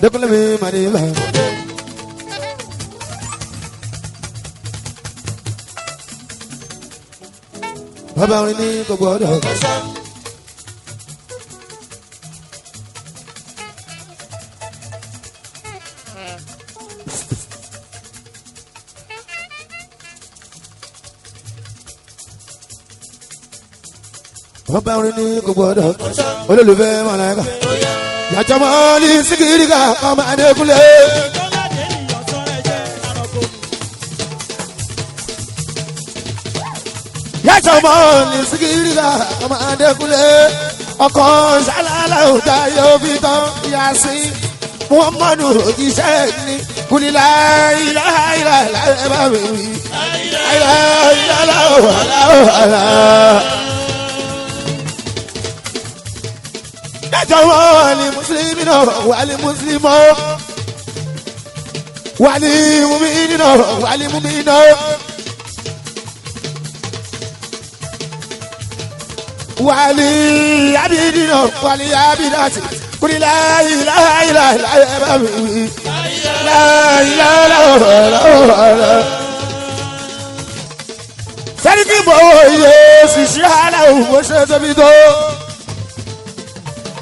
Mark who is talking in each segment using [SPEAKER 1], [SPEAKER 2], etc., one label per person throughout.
[SPEAKER 1] dẹ́kunlé mi mà ní ibà. bàbá orin ní gbogbo ọ̀dọ̀. bàbá orin ní gbogbo ọ̀dọ̀. olólùfẹ́ mọ̀láyà. yàtọ̀ mọ́ ní síkìrìkà ọmọ adékúnlé. yàtọ̀ mọ́ ní síkìrìkà ọmọ adékúnlé. ọkọ̀ ṣàlàlà òjà yóò fi tán yàsí. muhammadu òjíṣẹ́ ní kùnìlá ìlàhàìlà lábẹ́ mi wí. ìlàhàìlà wali muslimino wali muslimo wali mu'minino wali mu'mino wali abidino wali abidati kuli la ilaha illa la ilaha sariki bo yesu shala wo se tobi do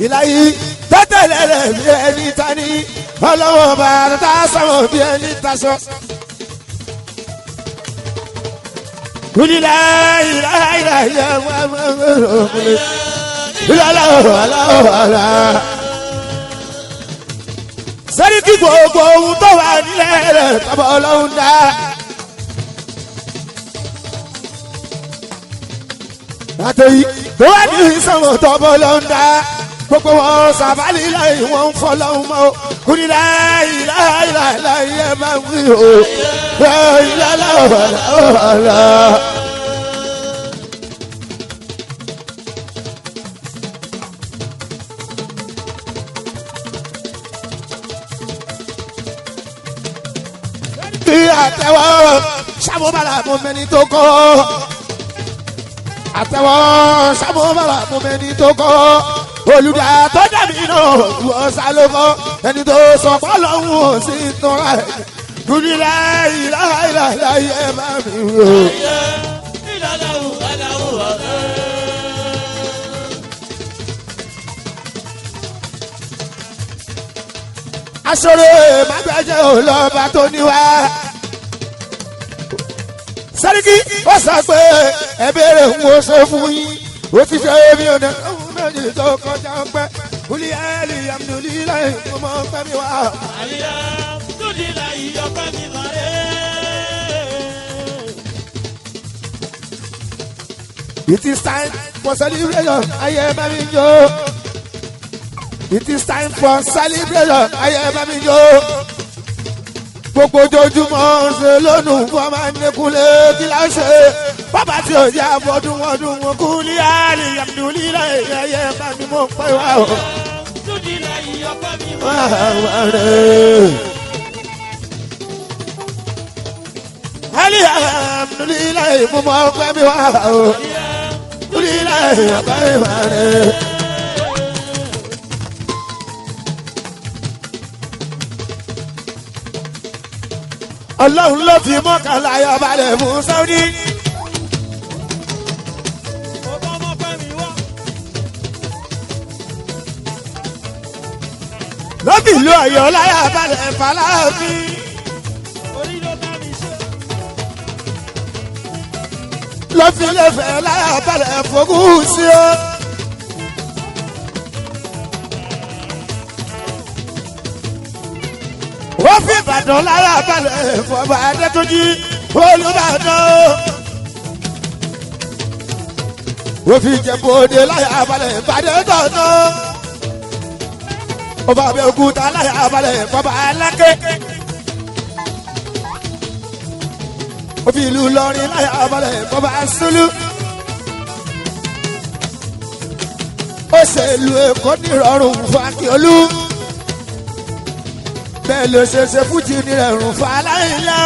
[SPEAKER 1] ilayi tẹ́tẹ̀lẹ́lẹ̀ bí ẹni tani ọlọ́wọ́ bá ta sọ̀rọ̀ bí ẹni taṣọ. kúlílá ìlàyà yẹ wọ́n mọ̀ọ́mọ́ọ́mọ́ ìlàlọ́wọ́lọ́wọ́lá. sẹ́ríkì gbogbo ohun tó wà nílẹ̀ rẹ̀ tọ́bọ̀ ọlọ́run dá. àtẹ̀yí tó wà ní ìsọ̀rọ̀ tọ́bọ̀ ọlọ́run dá. gbogbo wọn sàbálì láì wọn ń fọlọ́hún mọ́ kúni láì ẹ máa ń wí o ìlàlọ́wọ́lá. bí àtẹwọ́ sàmúbàlà mú mẹ́ni tó kọ́ àtẹwọ́ sàmúbàlà mú mẹ́ni tó kọ́ olùdá tó dàbí náà wọ́n sálọ́kọ́ ẹni tó sọ pọ́lọ́hún ò sí tọ́ra ẹ̀ dúdúlá ìlàlá ẹ̀ máa mi wò. aṣọ́rẹ́ mágbájẹ́ olọ́ba tó níwá. Sẹ́ríkì ó sọ pé ẹ béèrè ń wo ṣe fún yín ó ti ṣe mí ò dẹ̀ ọ̀hún méjì tó kọjá pẹ́ kúlí ẹ̀ẹ́lì amúlíláì mo mọ̀ pẹ́ mi wá.
[SPEAKER 2] àyà dúdú láyé ọpẹ́ mi mọ̀rẹ́.
[SPEAKER 1] It is time for celebration ayé bá mi jó. It is time for celebration ayé bá mi jó. Gbogbo ojoojúmọ́ ṣe lónìí fún ọmọ ẹnìkúnlé kí la ṣe. Bàbá tí ò yá bọ́dún wọn kú ní àlè alhamdulillah ayé bá mi mọ̀ pé wá o.
[SPEAKER 2] dúdú láyé ọpẹ́ mi
[SPEAKER 1] mọ̀rẹ́. alhamdulillah mo mọ̀ pé mi wá o. alhamdulillah ọpẹ́ mi mọ̀rẹ́. Ọlọ́run ló fi mọ́kànlá ayọ̀ balẹ̀ fún Saudi. lọ́bì ìlú Ọ̀yọ́ láyà balẹ̀ fàlàfin. lọ́bì ilé-Ifẹ̀ láyà balẹ̀ fògùn sí o. wọ́n fi Ìbàdàn láyà balẹ̀ fọba Adétúnjì Olúbàdàn. wọ́n fi Ìjẹ̀bú Òde láyà balẹ̀ Ìbàdàn. ọba Abẹ́òkúta láyà balẹ̀ fọba Aláké. wọ́n fi ìlú Ìlọrin láyà balẹ̀ fọba Ṣúlú. ó ṣe ìlú Èkó nírọ̀rùn fún Akíọ̀lú. bẹ́ẹ̀ ló ṣe ṣe fújì nírẹ̀rùn fún aláìlá.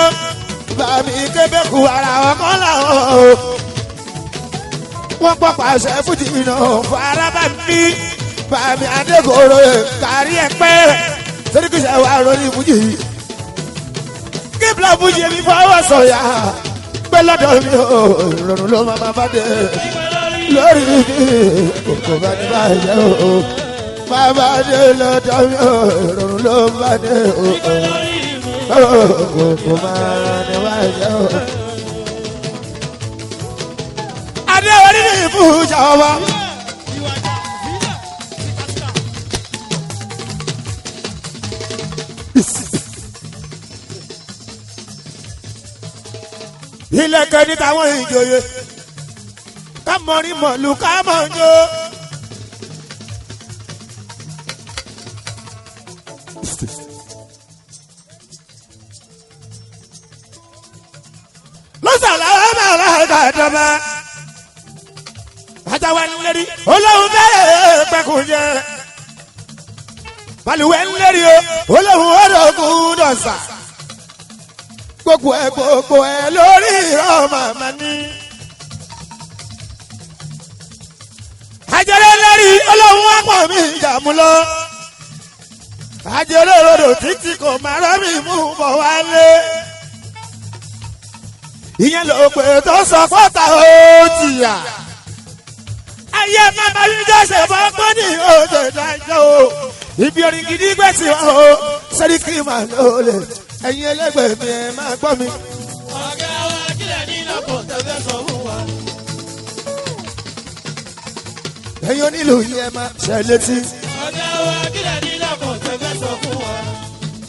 [SPEAKER 1] bàmí kébékù ara ọkọ làwọn o. wọ́n pọ̀ pàṣẹ fújì náà fún arábàmí. bàmí adégoro kárí ẹ̀pẹ́. torí kìí ṣe wà lórí ìbújì kíbla ìbújì mi fọwọ́ sọ̀yà pé lọ́dọ̀ mi ò ìrọ̀rùn ló máa bá dé lórí kòkò bá ní báyìí o bàbá dé lọ́dọ̀ mi ò ìrọ̀rùn ló bá dé o kòkò máa ní báyìí o. adé orí mi fún ìjàwọ́. ilẹ̀kẹ̀ ní táwọn ìjòyè ká mọ̀rin mọ̀lú ká mọ̀ jó. lọ́sàlàwọ́ máa rà dàdàbà àtàwọn ńlẹ́rìí olóhùn bẹ́ẹ̀ pẹ́kùn jẹ́ balùwẹ̀ ńlẹ́rìí olóhùn ọ̀dọ̀kùn dọ̀sà gbogbo ẹ lórí irọ́ màmá ní. àjẹrẹ lórí olóhùn àpọ̀ mi ìjàmú lọ. àjẹrẹ ròdò títí kò má rọ́mì mú bọ̀ wálé. ìyẹn ló pè tó sọ pọ́tà ó jìyà. ayé màmá yìí jẹ́ ṣe bọ́ pọ́ ní òjò ìdájọ́ o. ibi orin gidi gbèsè wọn o sẹ́ríkì màá ló lè. ẹ̀yin ẹlẹ́gbẹ̀ẹ́ mi ẹ máa gbọ́ mi.
[SPEAKER 2] ọ̀gá wa kílẹ̀ nínú kò tẹ́fẹ́ sọ fún wa.
[SPEAKER 1] ẹ̀yin onílù yìí ẹ máa ṣe létí.
[SPEAKER 2] ọ̀gá wa kílẹ̀ nínú kò tẹ́fẹ́ sọ fún wa.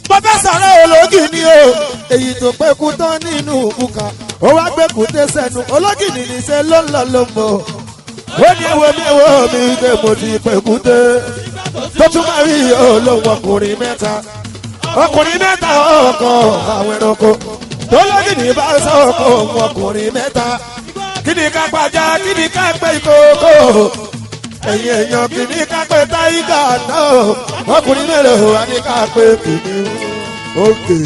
[SPEAKER 1] mo fẹ́ sọ̀rọ̀ ológì ni o èyí tó pé kú tán nínú bùkà ó wá gbé kúté sẹ́nu ológì ní ní ṣe ló ń lọ ló mọ̀ ó ní ewo mi ewo mi gbé mo ti pé kúté tó tún máa rí olóhùn ọkùnrin mẹ́ta ọkọ̀ àwọn ẹranko tó lógì ní bá sọ̀kọ̀ ohun ọkùnrin mẹ́ta kí ni ká pàjá kí ni ká pé ìkókó ẹ̀yin èèyàn kì ní ká pé táyígà náà ọkùnrin mélòó wá ní ká pé kìíní òkè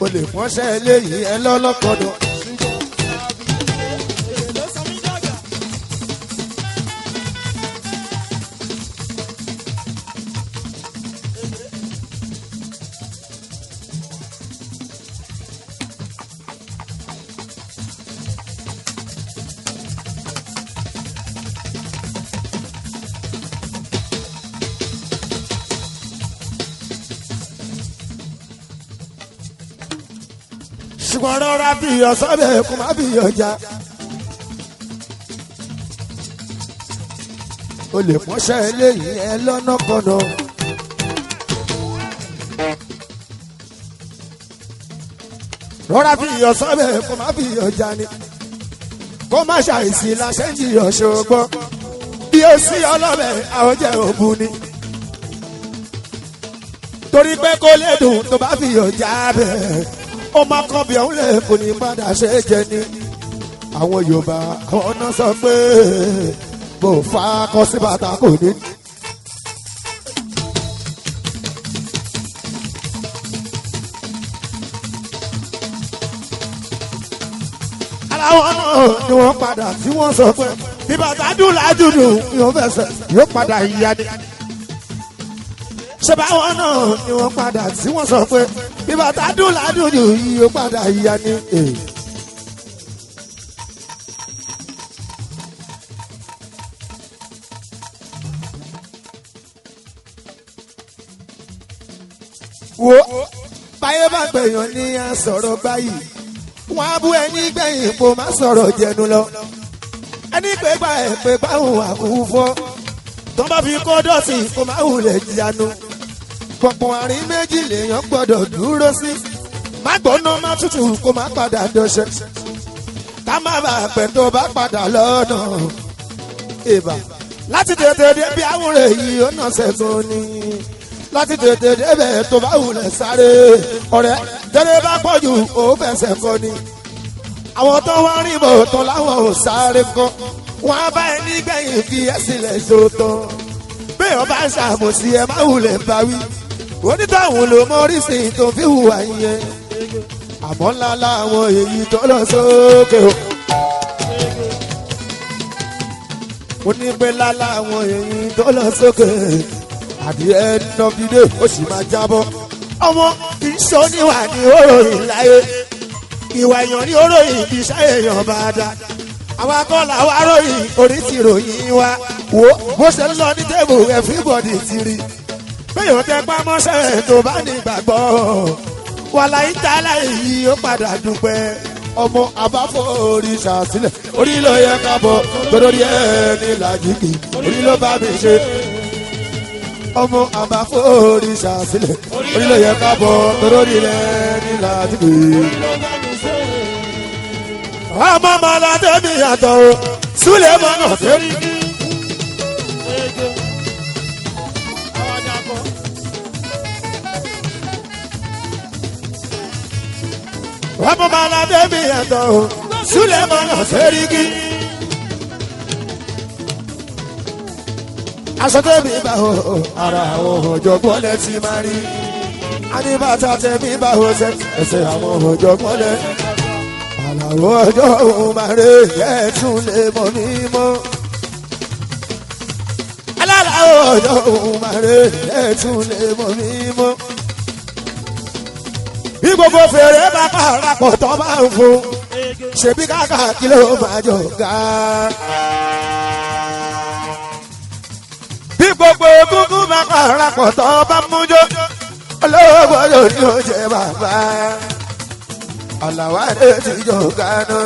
[SPEAKER 1] o lè fọ́nṣẹ́ eléyìí ẹ lọ́lọ́kọ̀dọ̀. ṣùgbọ́n rọra bí ọ̀sọ́bẹ̀ kò má bí ọjà. o lè mọ́ṣẹ́ eléyìí ẹ lọ́nà kọ́nà. rọra bí ọ̀sọ́bẹ̀ kò má bí ọjà ni. kó má ṣàìsí láṣẹ ń jiyàn ṣògbọ́n. bí ó sí ọlọ́bẹ̀ àwọn jẹ́ òbu ni. torí pé kó lè dùn tó bá fi ọjà bẹ́ẹ̀ ó máa kọ́ bí òun lè kò ní padà ṣe é jẹ ní. àwọn Yorùbá àwọn náà sọ pé bò fa kọ́ sí bàtà kò ní. ara wọn náà ni wọ́n padà tí wọ́n sọ pé bí bàtà dùn lájúdù yóò fẹsẹ̀ yóò padà yíya ni. ṣé báwọn náà ni wọ́n padà tí wọ́n sọ pé bí bàtà dùn ládùúdù yìí ó padà yíya ní. wo báyé bá gbẹ̀yàn ní à ń sọ̀rọ̀ báyìí wọ́n á bú ẹni gbẹ̀yìn kó má sọ̀rọ̀ jẹnu lọ. ẹni pé gbà ẹ̀ pé báwọn àkúfọ́ tó bá fi kó dọ̀tí kó má wulẹ̀ jìyànú. pọ̀pọ̀ àárín méjì lèèyàn gbọ́dọ̀ dúró sí. má gbóná má tutù kó má padà dọ̀ṣẹ́. ká má bàa pẹ́ tó bá padà lọ́nà. ìbà láti tètè débi àwòrán yìí ó nà sẹ́gun ni. láti tètè débẹ̀ tó bá wulẹ̀ sáré. ọ̀rẹ́ tẹ́lẹ̀ bá pọ̀jù ó fẹsẹ̀ kọ́ ni. àwọn tó wá rìn bò tó láwọn ò sáré kọ́. wọ́n á bá ẹni gbẹ̀yìn fi ẹ́ sílẹ̀ sótọ́. bí ọba ṣàmùsí ẹ má wulẹ̀ bá wí. onítàwọn ló mọ oríṣi tó fi hùwà yẹn. àmọ́ ńlá làwọn èyí tó lọ sókè o. mo ní pé ńlá làwọn èyí tó lọ sókè. àdìẹ nọbìdé ó sì máa jábọ́. ọmọ ìṣó níwà ní oròyìn láyé ìwà èèyàn ní oròyìn bí iṣẹ́ èèyàn bá dá. àwọn akọ́là wa ròyìn orí ti ròyìn wa wò bó ṣe ń lọ ní tébù everybody ti rí. péyàn tẹ pámọ́ṣẹ́ tó bá ní gbàgbọ́ wàhálà ìtàlá yìí ó padà dúpẹ́. ọmọ àbáfọ́ òrìṣà sílẹ̀ orí ló yẹ ká bọ̀ torí ẹni làjìkì orí ló bá mi ṣe. ọmọ àbáfọ́ òrìṣà sílẹ̀ orí ló yẹ ká bọ̀ torí ẹni làjìkì. ọmọ mọ́ládé mi yàtọ̀ o súlẹ̀ mọ́nà tẹ́lẹ̀. ọmọ mọ́ládé mi yàtọ̀ o súlẹ̀ mọ́nà tẹ́lẹ̀. aṣọ tẹ́mi bá o ara àwọn ọ̀jọ̀gbọ́n lẹ ti máa rí. àníbàtà tẹ́mi bá o ẹsẹ̀ àwọn ọ̀jọ̀gbọ́n lẹ. àlàó ọjọ́ òun máa rè é tún lè mọ̀ mí mọ́. aláàlàó ọjọ́ òun máa rè é tún lè mọ̀ mí mọ́. bí gbogbo fèrè bá parapọ̀ tó máa ń fún ṣebí káàkà kí ló máa jọ ga. bí gbogbo egungun bá parapọ̀ tó bá mújó olówó yóò ní oúnjẹ bàbá. àlàwádé ti jọ gánà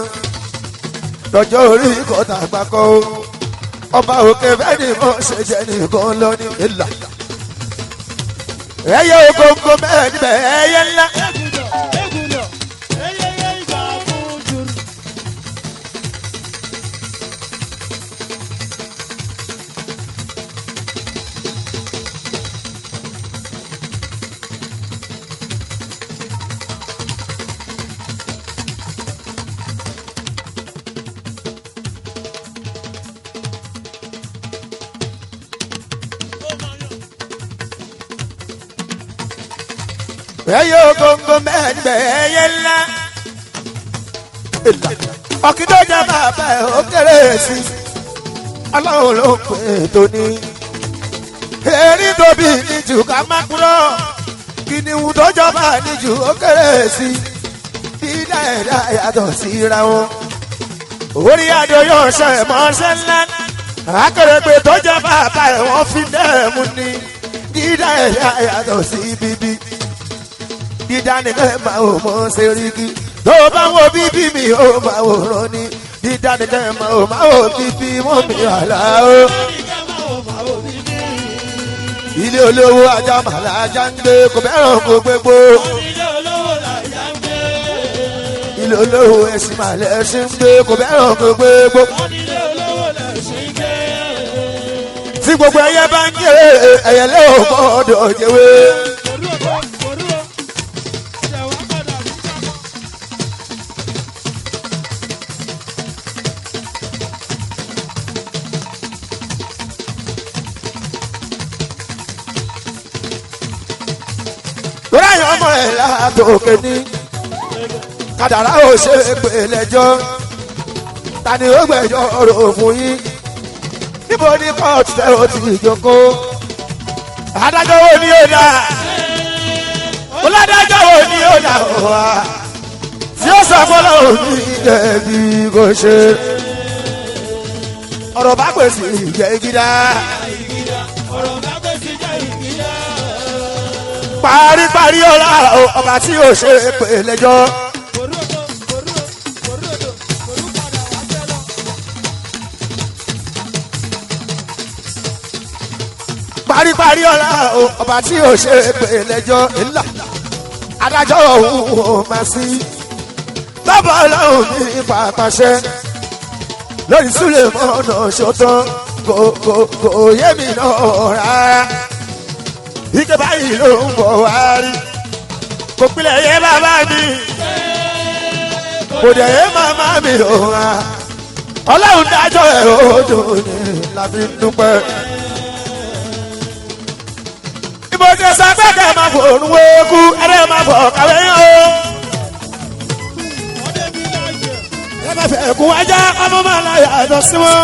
[SPEAKER 1] lọ́jọ́ orí kọ́tà gbàkọ́ ọba òkè fẹ́ni mọ́ ṣe jẹ́ nìkan lọ ní ìlà. ẹyẹ ògógó mẹ́rin bẹ́ẹ̀ ẹyẹ ńlá. ẹyẹ ògógó mẹ́rin bẹ́ẹ̀ ẹyẹ ńlá. ọ̀kìtọ́ jẹ́ bàbá ẹ̀ ó kéré sí ọlọ́run ló ń pè tó ní. èrí tóbi níjù ká má kúrò kìnìún tó jọba níjù ó kéré sí dídá ẹ̀dá yàtọ̀ síra wọn. orí adé yóò ṣe mọ́ṣẹ́ ńlá akérèpé tó jẹ́ bàbá ẹ̀ wọ́n fi dẹ́ẹ̀mú ní dídá ẹ̀dá yàtọ̀ sí bíbí. dídá nìkan máa ò mọ ṣeríkì tó bá wo bíbí mi ò máa wò rán ni dídá nìkan máa wò bíbí mọ́ mi àlá o. ilé olówó ajá màlá ajá ń gbé kò fẹ́ràn kó gbégbó. ilé olówó ẹ̀sìn màlẹ̀ ẹ̀sìn ń gbé kò fẹ́ràn kó gbégbó. tí gbogbo ẹyẹ bá ń jẹ ẹyẹlé ò gbọ́dọ̀ jẹwé. ọmọ ẹ̀ látòkè ní kádàrá ò ṣe pé lẹ́jọ́ ta ni ó gbẹ̀jọ́ ọ̀rọ̀ fún yín níbo ní kóòtù tẹ́ ó ti jókòó. adájọ́ wo ni ó dá ọládájọ́ wo ni ó dá wá tí ó sọ fọlọ́ òní ìjẹ̀bi kò ṣe ọ̀rọ̀ bá pèsè ìjẹ́ gíga. paríparí ọlá ọba tí ó ṣe pé lẹ́jọ́. paríparí ọlá ọba tí ó ṣe pé lẹ́jọ́ ńlá adájọ́ òun ò máa sí bàbá ọlọ́run ní pàpàṣẹ lórí súlẹ̀ mọ́nà ṣòtán kò yé mi náà rárá. ike báyìí ló ń bọ̀ wá rí kò pilẹ̀ yé bàbá mi kò dẹ̀ yé màmá mi ò wá ọlọ́run dájọ́ ẹ̀ ó dùn ní láti dúpẹ́. ibo ṣe sọ pé kẹ́ ẹ máa fòrùn wéékú ẹ̀rẹ́ máa fọ̀ kàwé yẹn o. ẹ máa fẹ́ kú ajá ọmọ máa la yàtọ̀ sí wọn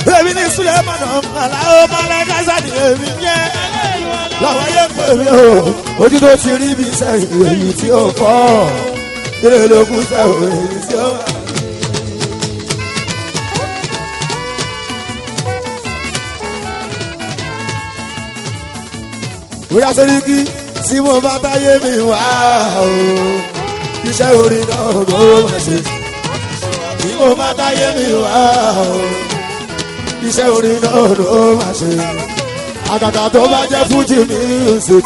[SPEAKER 1] èmi ní Sulemana Alao Malakasa ni èmi yẹ làwọn ayé pè mí o ojú tó ti rí bí sẹ́yìn èyí tí ó kọ́ ilé ológun sẹ́yìn èyí tí ó wà. bóyá sórí kí tí mo bá táyé mi wá o iṣẹ́ orin náà ló máa ṣe tí mo bá táyé mi wá o iṣẹ́ orin náà ló máa ṣe àgàgà tó bá jẹ́ fújì music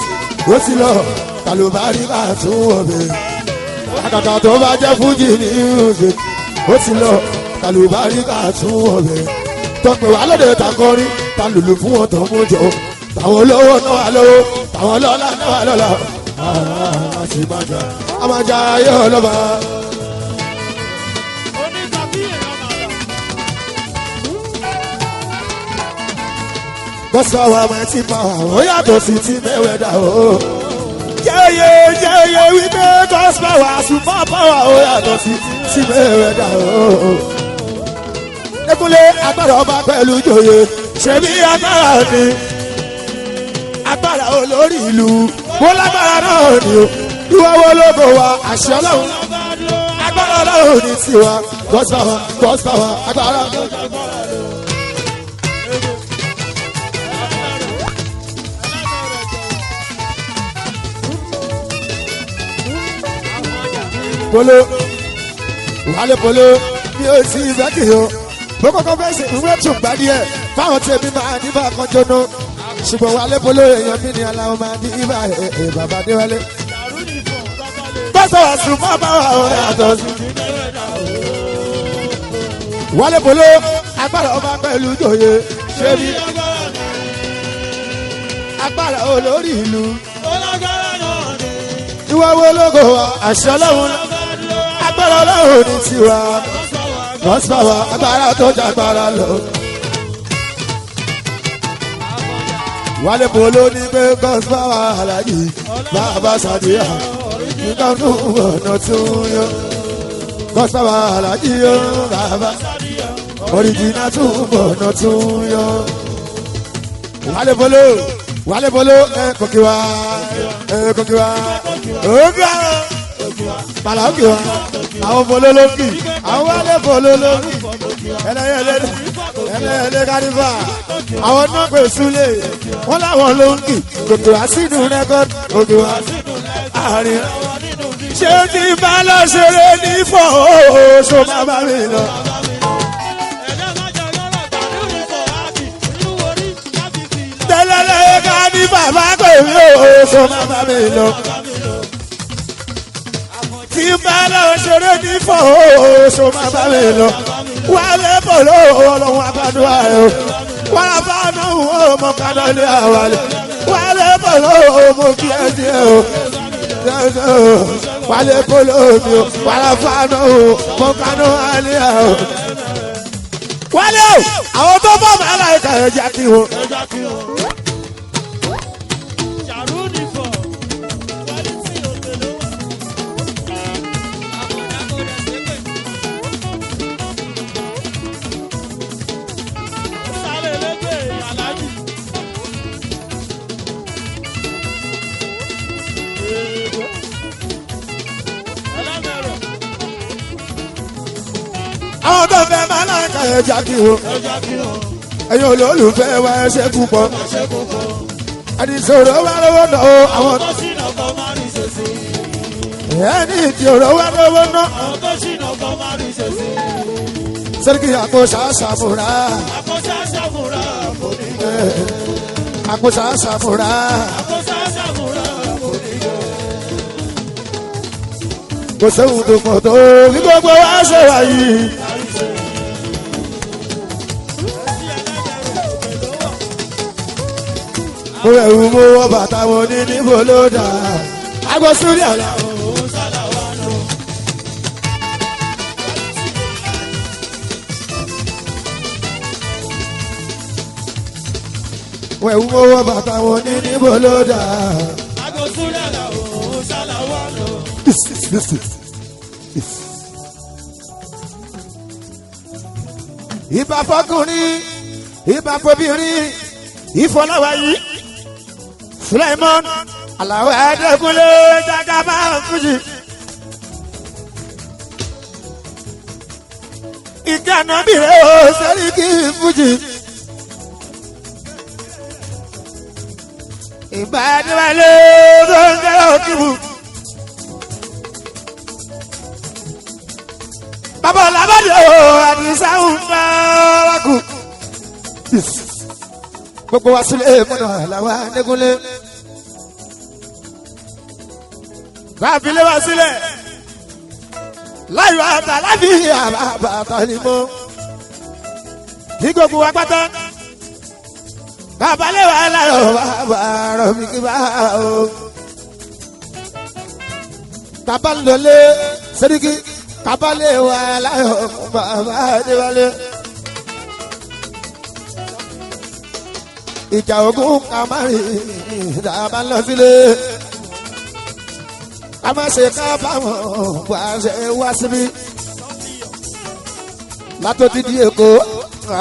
[SPEAKER 1] ó ti lọ kàlùbárí bá tún wọ̀bẹ̀ àgàgà tó bá jẹ́ fújì music ó ti lọ kàlùbárí bá tún wọ̀bẹ̀ tọpẹ̀ wà lóde takọrin ta lùlù fún wọn tó mú jọ tàwọn olówó náà wà lówó tàwọn lọ́lá náà wà lọ́lá àti bàjá àmàjà ayé ọlọ́ba. Bọ́sọ̀ wa máa ti pa àwọn yàtọ̀ sí ti mẹ́wẹ̀dà o. Jẹ́yẹ wípé gospel wa super power ó yàtọ̀ sí ti mẹ́wẹ̀dà o. Ẹkúnlé agbára ọba pẹ̀lú ìjòyè ṣebí agbára ni. Agbára olórí ìlú mo lágbára náà ni o. Ìwọ wo lógo wa àṣẹ ọlọ́run. Agbára ọlọ́run ní tiwa gospel wa agbára. Polo wàlẹ̀ polo mi ò sí ìfẹ́ kì í o mo kọ́kọ́ fẹ́ ṣe ìwé tún gbá díẹ̀ fáwọn tèmi máa ní bá kan jóná ṣùgbọ́n wàlẹ̀ polo èèyàn mi ni aláwọ̀ máa ní ibà bàbá déwálé. Bọ́sọ̀ àṣù máa bá wà ó yàtọ̀ sí. Wàlẹ̀ polo agbára ọba pẹ̀lú jòyè ṣé bí agbára olórí ìlú ìwọ wo lógo wa àṣẹ ọlọ́run agbára ọlọ́run ní tiwa gospel wa agbára tó jagbára lọ. Wálé polo ní pé gospel wa aláàjì bàbá sàdíyà nínú ọ̀nà tún yọ gospel wa aláàjì yọ bàbá original tún ọ̀nà tún yọ. Wálé polo kòkì wa kòkì wa òkè bàlá òkè wa àwọn polo lókì àwọn wálé polo lókì ẹlẹ́yẹlẹ́ kárífà àwọn náà pè súlẹ̀ wọ́n láwọn lókì kòkì wa sínú rẹ́kọ́dì kòkì wa àárín ṣé kí n bá lọ ṣeré ní fọ́ oṣù bàbá mi lọ. Tẹ́lẹ̀lẹ́ ká ní bàbá pè mí oṣù bàbá mi lọ. Kí n bá lọ ṣeré ní fọ́ oṣù bàbá mi lọ. Wálé polo ọlọ́run àgbàdua ẹ̀ o. Wálé fáánù ọmọ kaná lé àwàlẹ̀. Wálé polo ọmọ kí ẹ díẹ̀ o. Wálé polo mi o. Wálé fáánù ọmọ kaná lé àwọ̀. Wálé o, àwọn tó bọ̀ mọ́ aláìka ẹja kí wọn. Àwọn tó fẹ́ máa náà ka ẹja kí o. Ẹ̀yin olólùfẹ́ wa ẹ ṣé púpọ̀. Ẹni sọ̀rọ̀ wá lọ́wọ́ náà o. Àwọn tó ṣìnà kọ́ máa rí ṣèṣe. Ẹni tí ọ̀rọ̀ wá lọ́wọ́ náà. Àwọn tó ṣìnà kọ́ máa rí ṣèṣe. Sẹ́ríkì àkóṣà ṣàmùrà. Àkóṣà ṣàmùrà kò ní jẹ́. Àkóṣà ṣàmùrà. Àkóṣà ṣàmùrà kò ní jẹ́. Kò sẹ́wọ̀n tó pọ̀ tó ní gbogbo wa ṣe wà yìí. Mo ẹ̀rù mo wọ bàtà wọn ní níbo ló dà. Agbọ́ sórí àlà. Mo ẹ̀rù mo wọ bàtà wọn ní níbo ló dà. Agbọ́ sórí àlà òun ṣàlàwà lọ. Ìbà fọkùnrin ìbá fobìnrin ìfọláwáyí Suleiman aláwọ̀ ẹ̀ẹ́dẹ́gbọ́lé Jagaba Fuji. ìkànnà bìrẹ̀ ó Sẹ́ríkì Fuji. ìbádẹ́wálé tó ń jẹ́ òkìbù. bàbá làbàdì ó àdìsáhùn fẹ́ẹ́rẹ́kù. gbogbo wa sílẹ̀ mọ́nà làwọn anẹ́gúnlé. káfílẹ̀ wá sílẹ̀ láyọ̀ àtà láfi àbàtà ni mo. ní gbogbo wa pátá. Kabalẹ̀ wà láyọ̀ bàbá rọ̀ mí kí bá o. Kabalẹ̀ Sẹ́ríkì kabalẹ̀ wà láyọ̀ bàbá Adéwálé. Ìjà ogun kàmárì ìdàbà lọ sílé. Ká má ṣe ká báwọn wàṣẹ wá síbí. Látòdì di Èkó.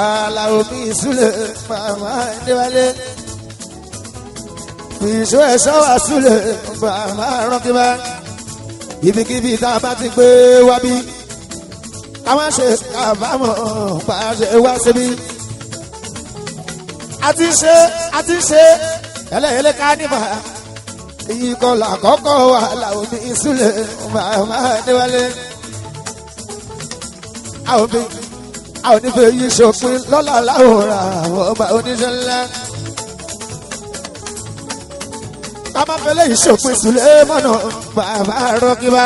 [SPEAKER 1] Aláwo mi ìsúlẹ̀ màmá Adéwálé. Ìṣó ẹ̀ṣọ́ wà súlẹ̀ màmá Rọ́kíbá. Ibikíbi tá a bá ti gbé wá bí. Ká má ṣe kábàámọ̀ pàṣẹ wá síbí. A ti ṣe ẹlẹ́yẹlẹ́ ká níbà. Ìkọlà àkọ́kọ́ wà aláwo mi ìsúlẹ̀ màmá Adéwálé. Àwọn mi. Àwọn onífẹ́ yìí ṣòpin lọ́la láwòrán àwọn ọba oníṣẹ́ ńlá. Ká má fẹ́lẹ́ yìí ṣòpin sílẹ̀ mọ́nà bàbá Rọ́kíbá.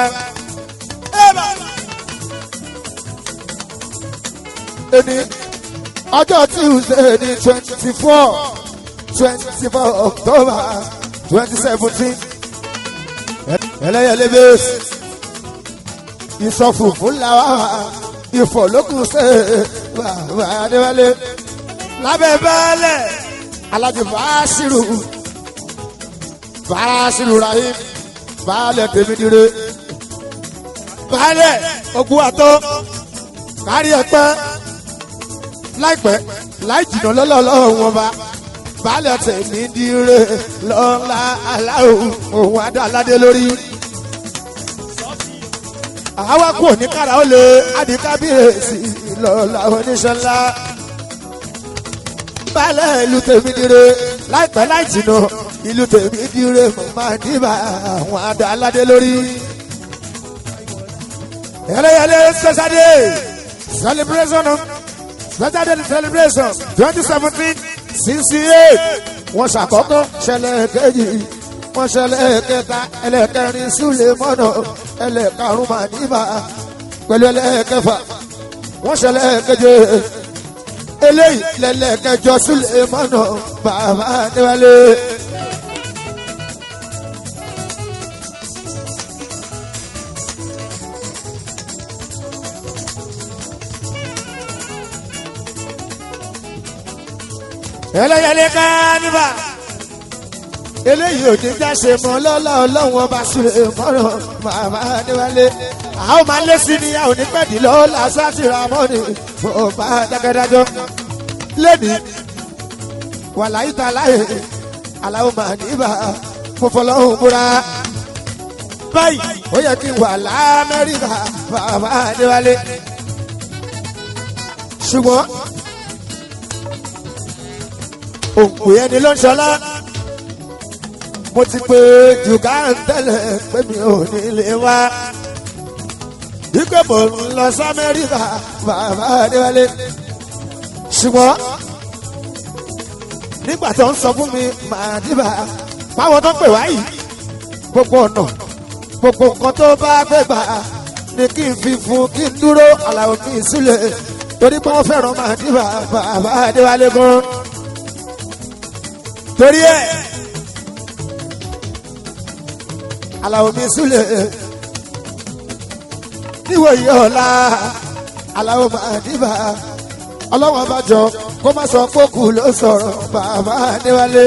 [SPEAKER 1] Ẹni ọjọ́ Tuesday ní 24 October 2017. Ẹlẹ́yẹlé bẹ́ẹ̀sì ìsọfùfù làwọn ìfọ̀lókùn ṣe bàbá Adéwálé. Lábẹ́ bẹ́ẹ̀lẹ̀ Alájì Fàásìrù Rahim baálẹ̀ tèmídìrè. Baálẹ̀ ogun àtọ́ kárí ẹ̀pẹ́ láìpẹ́ láì jìnnà lọ́lọ́lọ́ wọn bá. Baálẹ̀ tèmídìrè lọ́la aláwọ̀ òun adá aládé lórí. Àwa kò ní kára ó lè adìkábíyèsí lọ́la oníṣẹ́ ńlá. Baálẹ̀ ìlú Tèmídire láìpẹ́ láì jìnnà ìlú Tèmídire máa dìbà àwọn adá aládé lórí. Ẹlẹ́yẹlé special day celebration 2017 68 wọ́n ṣàkọ́kọ́ ṣẹlẹ̀ kejì. Wọ́n ṣẹlẹ̀ kẹta ẹlẹ́kẹrin Súlẹ̀mọ́nà ẹlẹ́karùn Màdìbà pẹ̀lú ẹlẹ́kẹfà. Wọ́n ṣẹlẹ̀ keje eléyìí lẹ́lẹ́kẹjọ Súlẹ̀mọ́nà bàbá Adéwálé. Ẹlẹ́yẹlé Kánífà. Eléyìí ò ní jáse mọ́ lọ́lá ọlọ́run ọba Súlẹ̀mọ́nà bàbá Adéwálé. Àwọn máa lé sí ni a ò ní pẹ̀dí lọ́la sátìrà mọ́ni ọba dákẹ́dájọ́. Lẹ́ni wàláyé ta láyé aláwọ̀ Màdìbà mo fọlọ́hùn búra. Báyìí ó yẹ kí n wà l'Amẹ́ríkà bàbá Adéwálé. Ṣùgbọ́n òǹkù yẹn ni ló ń ṣọlá. Mo ti pé jùgá ń tẹ́lẹ̀ pé mi ò ní lè wá. Ìgbẹ́ mò ń lọ sí Amẹ́ríkà bàbá Adéwálé. Ṣùgbọ́n nígbà tó ń sọ fún mi Màdìbà báwọn tó pè wáyìí gbogbo ọ̀nà gbogbo nǹkan tó bá fẹ́ gbà ni kí n fi fún kí n dúró Àlàó mi Súlẹ̀ torí pé wọ́n fẹ́ràn Màdìbà bàbá Adéwálé gan. Torí ẹ̀ Àlàó mi Súlẹ̀ níwòye ọ̀la Àlàó Màdìbà ọlọ́wọ́n bá jọ kó má sọ pókù ló sọ̀rọ̀ bàbá Adéwálé.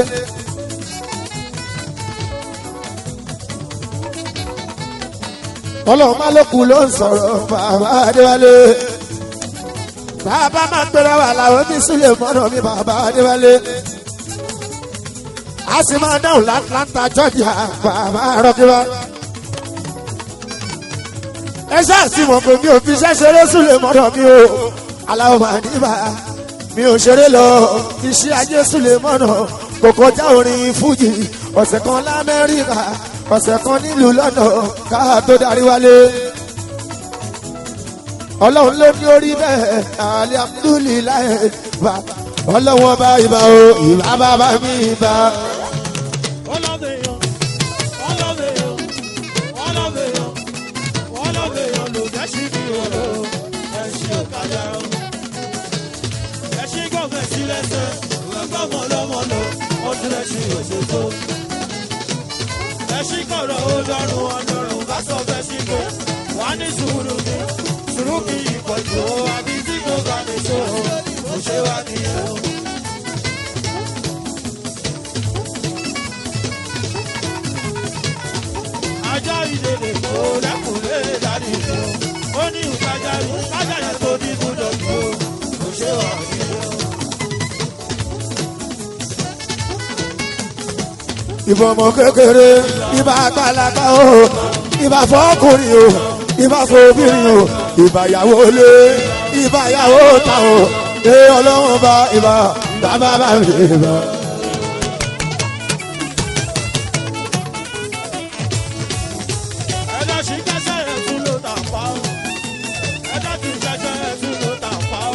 [SPEAKER 1] ọlọ́wọ́n má lókù ló ń sọ̀rọ̀ bàbá Adéwálé. bàbá máa gbéra wà láwọn ní sílẹ̀ mọ́nà mi bàbá adéwálé a sì máa dáhùn l'Atlanta Georgia bàbá rọ́kíwá. ẹ ṣáà sì mọ̀ pé mi ò fi ṣẹ́ṣeré sílẹ̀ mọ́nà mi o aláwọ̀ máa níbà mi ò ṣeré lọ iṣẹ́ ajé sílẹ̀ mọ́nà kò kọjá orin fújì ọ̀sẹ̀ kan l'Amẹ́ríkà ọ̀sẹ̀ kan nílùú London ká tó darí wálé. ọlọ́run ló ní orí bẹ́ẹ̀ alihamudulilayi bá ọlọ́wọ́n bá ibà o ìbá bàbá mi ibà.
[SPEAKER 2] Ẹṣin kọ̀rọ̀ ọlọ́run ọlọ́run bá sọ fẹ́ sí pé wà ní sùúrù mi sùúrù kì í pọ̀ jù ó àbí tí kò bá lè tó ó ṣe wá nìyẹn o. ajá ìdèdè kò lẹ́kùnlé dání mi o ó ní ìtajà yẹn tó ní gbúdọ̀ jù ó ṣe wá nìyẹn o.
[SPEAKER 1] ìbá ọmọ kékeré ìbá àgbàlagbà o ìbá fọkùnrin o ìbá fobìnrin o ìbá yàwó lé ìbá yàwó ta o ọlọ́run bá ìbá bàbá bá mi ìbá.
[SPEAKER 2] ẹ̀dá sì kẹsẹ̀ ẹ̀ tún ló tà pa ó ẹ̀dá tún kẹsẹ̀ ẹ̀ tún ló tà pa ó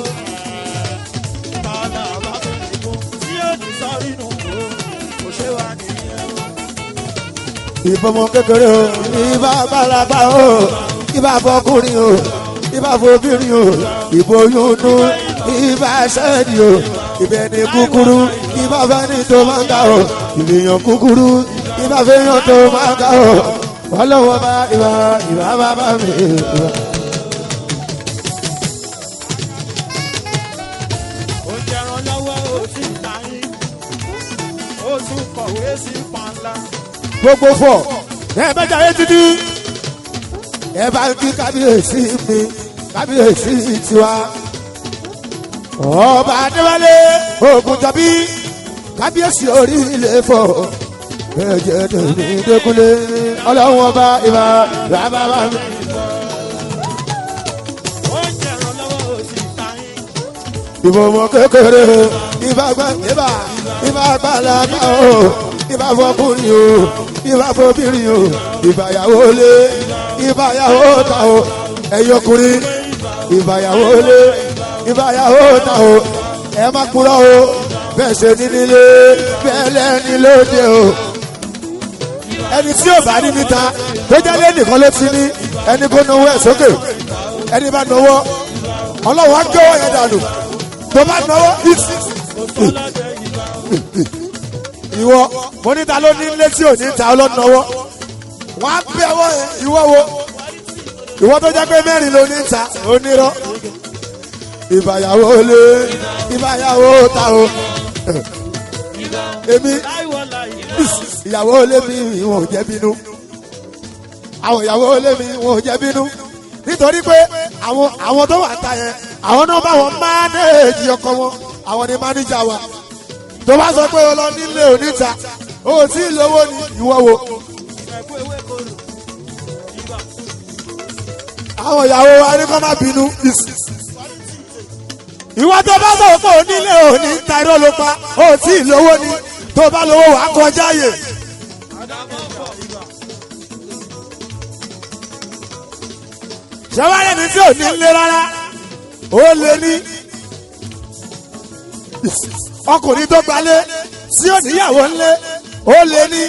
[SPEAKER 2] bàbá bá mi nìkún tí ó ní sọ́rí nù kó ṣe wá nìyẹn o.
[SPEAKER 1] ìbá ọmọ kékeré o ìbá àgbàlagbà o ìbá fọkùnrin o ìbá fobìnrin o ìbò yúnú ìbá sẹ́ẹ̀dì o ìbẹ̀ni kúkúrú ìbá fẹ́ni tó máa ń ga o ìbèyàn kúkúrú ìbá fẹ́yàn tó máa ń ga o ọlọ́wọ́ bá ìbá bàbá mi ìbá.
[SPEAKER 2] ó jẹran lọ́wọ́ ó sì náyìn ó tún kọ̀wé sí pàǹlà.
[SPEAKER 1] gbogbo fọ ẹ bẹ jàre títí ẹ bá ń kí kábíyèsí mi kábíyèsí tiwa ọba adéwálé ògùnjọbí kábíyèsí orí ilé fọ ẹjẹ tèmi dẹkùnlé ọlọ́run ọba ìbá bàbá mi.
[SPEAKER 2] ó jẹran lọ́wọ́ ó sì náyìn.
[SPEAKER 1] ìbò ọmọ kékeré ìbá àgbàlagbà o ìbá fọkùnrin o ìbá fobìnrin o ìbá yàwó lé ìbá yàwó ta o ẹyọkùnrin ìbá yàwó lé ìbá yàwó ta o ẹ má kúrò o bẹ́ẹ̀ ṣe ní nílé bẹ́ẹ̀ lẹ́ni lóde o ẹni tí ò bá ní níta tó jẹ́lé nìkan ló ti ní ẹni kó náwó ẹ̀ sókè ẹni bá náwó ọlọ́wọ́ á gbé ọ̀yẹ́ dànù tó bá náwó ìwọ mo níta ló ní ilé tí ò ní ta ọlọ́nàwọ́ wọ́n á bẹ ọwọ́ ìwọ wo ìwọ tó jẹ́ pé mẹ́rin ló ní ta onírọ́ ìbàyàwó lé ìbàyàwó ta o èmi ìyàwó lé mi wọn ò jẹ́ bínú àwọn ìyàwó lé mi wọn ò jẹ́ bínú nítorí pé àwọn tó wà ta yẹn àwọn náà bá wọn mánéèjì ọkọ wọn àwọn ni mánéjà wa tó bá sọ pé o lọ nílé oníta o tí ì lówó ni ìwọ wo. àwọn ìyàwó wa ní kó má bínú. ìwọ tó bá sọ pé o nílé oníta irọ́ ló pa o tí ì lówó ni tó bá lówó wàá kọjá yè. ṣẹ́wáyé ni tí ò ní lé rárá ó lé ní. ọkùnrin tó gbalé tí ò níyàwó ńlé ó lé ní.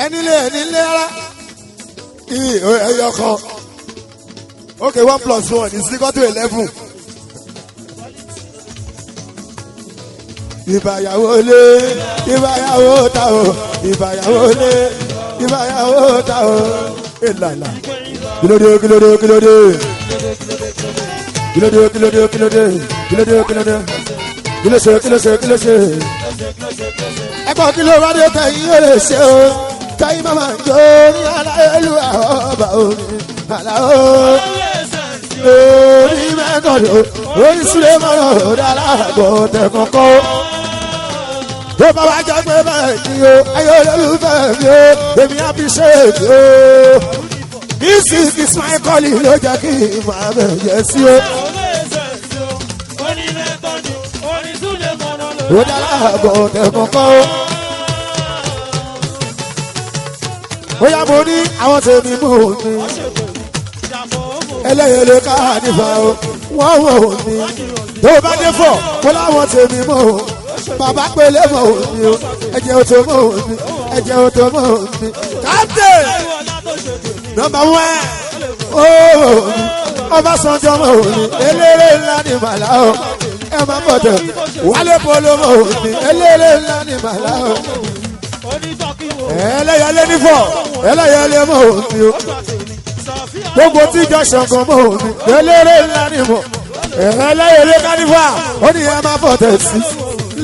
[SPEAKER 1] ẹni lé rárá ẹyọ kan okay 1 + 1 is equal to 11. ìbàyàwó lé ìbàyàwó ta o ìbàyàwó lé ìbàyàwó ta o ìlànà kílódé kílódé kílódé kílódé kílódé kílódé kílódé kílódé kílóṣe kílóṣe kílóṣe. ẹ̀kọ́ kí ló wá dé tẹ̀yìn ó lè ṣe o tẹ̀yìn máma jó ní aláìlú ọba òní. màláwó orí mẹ́kànló orí sílé mọ́rọ̀ dára àgbọ̀ tẹ̀ kọ́kọ́. tó bá wá jẹ́ pé bẹ́ẹ̀ ni o ayé olólùfẹ́ mi o èmi á fi ṣe èdè o. music is my calling ló jẹ́ kí n máa bẹ̀rẹ̀ sí o. ó dára àgbọ̀ tẹ̀ kọ́kọ́. ó yá mo ní àwọn tèmi mú mi ẹlẹ́yẹlẹ ká nípa o wọ́n wọ̀ mí tó bá dé fọ̀ kó láwọn tèmi mọ̀ o bàbá pélé mọ̀ mí o ẹ̀jẹ̀ òtò mọ̀ mí ẹ̀jẹ̀ òtò mọ̀ mí captain number one ó mí Ọbásanjọ́ mọ̀ mí eléré ńlá ní màlá o ẹ má bọ̀dọ̀ Wálé Polo mọ̀ mí eléré ńlá ní màlá o ẹlẹ́yẹlé nífọ̀ ẹlẹ́yẹlé mọ̀ mí o gbogbo tíjọ ṣàngàn mọ̀ mí eléré ńlá ní mọ̀ ẹlẹ́yẹlé kánífà ó ní ẹ má bọ̀dọ̀ sí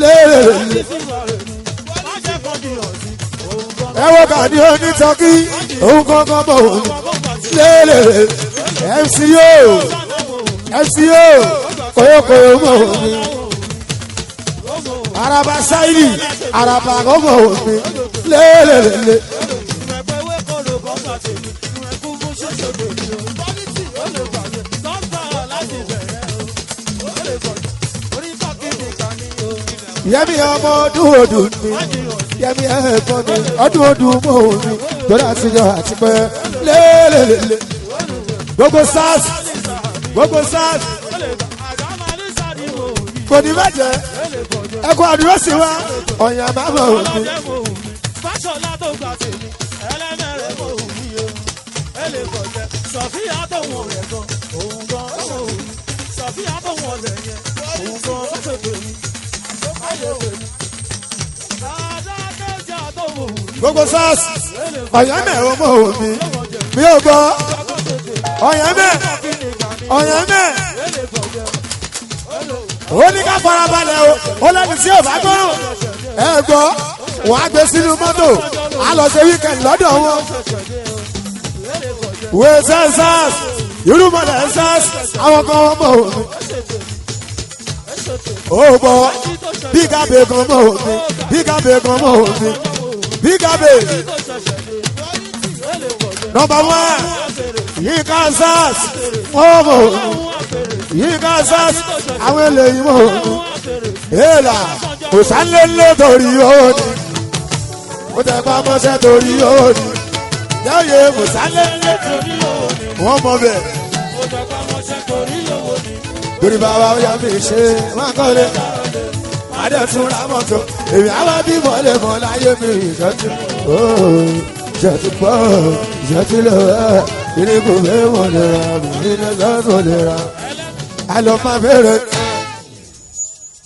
[SPEAKER 1] lérèlè. ẹ wo kàdí onítọ́kí òun kankan mọ̀ mí lérèlè MCO kòyókòyó mọ̀ mí araba sáyidì araba kọ́mọ̀ mí lérèlè. Yẹmi ọmọ ọdún ọdún mi Yẹmi ẹ̀gbọ́n mi ọdún ọdún mọ́ mi tọ́lá àtijọ́ àti pẹ́ lélelele gbogbo SARS kò ní bàjẹ́ ẹkọ àdúró sí wa ọ̀yàn máa mọ̀ mi. Gbogbo SARS ọ̀yàn mẹ́rin mọ̀ mi mi ò gbọ́ ọ̀yàn mẹ́ ó ní ká farabalẹ̀ o ó lẹ́nu tí ò bá gbọ́rùn ẹ gbọ́ wọ́n á gbé sínú mọ́tò á lọ ṣe weekend lọ́dọ̀ wọn. wo SARS irúmọlẹ̀ SARS àwọn kan wọ́n mọ̀ mi ó gbọ́ bígàbè kan mọ̀ mi bígàbè kan mọ̀ mi bígàbè number one Yinka SARS wọ́n mọ̀ mi Yinka SARS àwọn eléyìí mọ̀ mi èèlà kò sálélé torí òní ó tẹ pa mọ́ṣẹ́ torí òní yẹ́yẹ́ kò sálélé torí òní wọ́n mọ̀ bẹ́ẹ̀ torí bàbá ó yà mí ṣe máa kọ́lé adé tún ra mọ́tò èmi àwọn bí mọ́lẹ̀ mọ́ láyé mi ìjọ́jú ìjọ́jú pọ̀ ìjọ́jú lọ́wọ́ ìní kò fẹ́ mọ̀ lè ra mi ní lọ́sọ̀ lè ra àlọ́ máa bẹ̀rẹ̀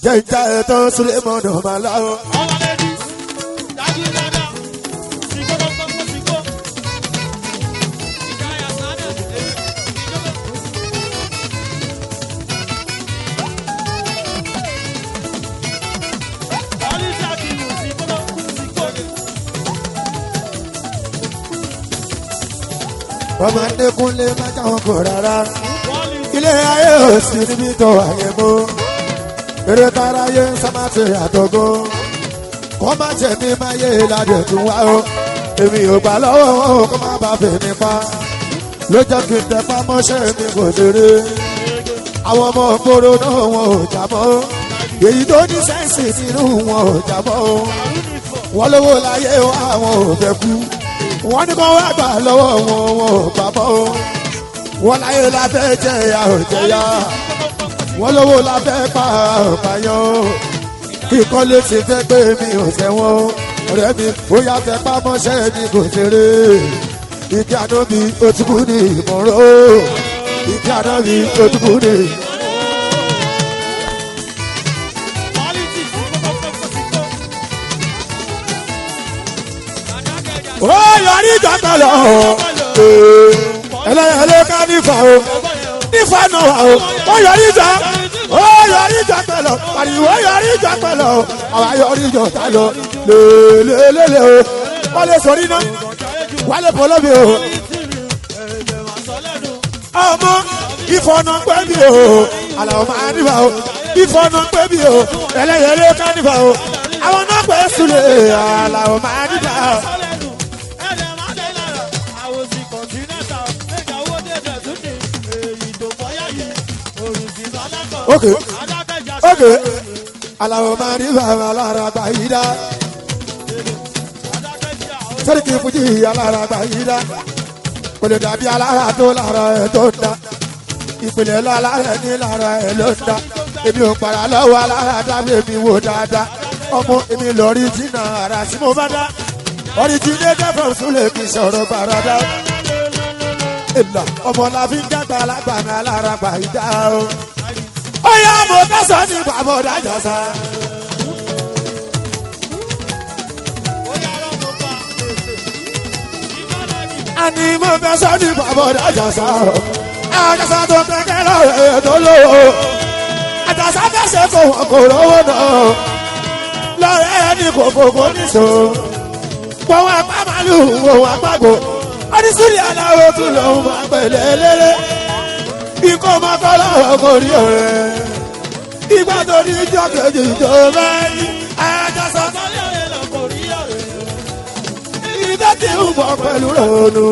[SPEAKER 1] jẹ́ ìjà ẹ̀tọ́ sílẹ̀ mọ́nà máa láwọ́. ọmọ adékúnlé má káwọn kò rárá ilé ayé ò sí níbi tó ayé mú eré tara yé sámátì àtọgó kọ́ má jẹ́ mi má yé ládé tún wá o èmi ò gbà lọ́wọ́ wọn ò kó má bá fèmí pa ló jẹ́ kí n tẹpá mọ́ṣẹ́ mi kò ṣeré àwọn ọmọ ògbóró náà wọn ò jábọ́ èyí tó ní sẹ́ǹsì nínú wọn ò jábọ́ wọn lówó láyé àwọn ò fẹ́ kú wọ́n ní kọ́ wá gbà lọ́wọ́ wọn ò gbàbọ́ wọn láyé la fẹ́ jẹ́ ya ò jẹ́ ya wọ́n lówó la fẹ́ pa ọ̀páyán kíkọ́lé ti fẹ́ pé mi ò tẹ́wọ́n ọ̀rẹ́ mi ó yá fẹ́ pa mọ́ṣẹ́ mi kò ṣeré ìdí àná mi ó ti kú ní ìmọ̀ràn ìdí àná mi ó ti kú ní. ó yọrí ìjọba lọ ẹlẹ́yẹlé ká nífà o nífà náà wà o ó yọrí ìjọ pẹ̀lọ pariwo yọrí ìjọ pẹ̀lọ àwa yọrí ìjọ ta lọ lélẹ́lẹ́lẹ́ o wọ́n lè sọ nínú Wálé Polo mi o ọmọ ìfọ̀nà pẹ́bí o àlàó máa níbà o ìfọ̀nà pẹ́bí o ẹlẹ́yẹlé ká níbà o àwọn náà pẹ́ súlẹ̀ àlàó máa níbà o. Okay. Àlàó máa níbà alára gbà yí dá sọ́dí kì í fújì alára gbà yí dá kò lè dàbí alára tó lára ẹ̀ tó ń dá ìpìlẹ̀ lára ẹ̀ ní lára ẹ̀ ló ń dá èmi ò para lọ́wọ́ alára dábì èmi wò dáadáa ọmọ èmi lọ́rí jìnnà ara tí mo bá dá originated from Sule kì í sọ̀rọ̀ bàràdá ìlà ọmọ la fi ń jágbá alágbàna alára gbà yí dá o. Ó yá mo tẹ̀sán ní bàbá dájọ́ sá. Àní mo tẹ̀sán ní bàbá dájọ́ sá. Àjàsá tó kẹ́kẹ́ lọ́rẹ̀ tó lówó. Àjàsá fẹsẹ̀ kò wọ́n kò lówó náà. Lọ́rẹ̀ ní kòkòkò níṣó. Wọ́n wá pa màlúù wọ́n wá pàgò. Oníṣúlẹ̀ aláwọ̀ tún lòun máa pẹ̀lẹ́ lélẹ̀. Ikọ̀ máa kọ́ lọ́wọ́ kò rí ọ̀rẹ́. Ìgbà tó ní ìjọ kejì tó mẹ́rin. Àjàsá tó lè lọ kò rí ọ̀rẹ́. Ìdá tí ń bọ̀ pẹ̀lú ronú.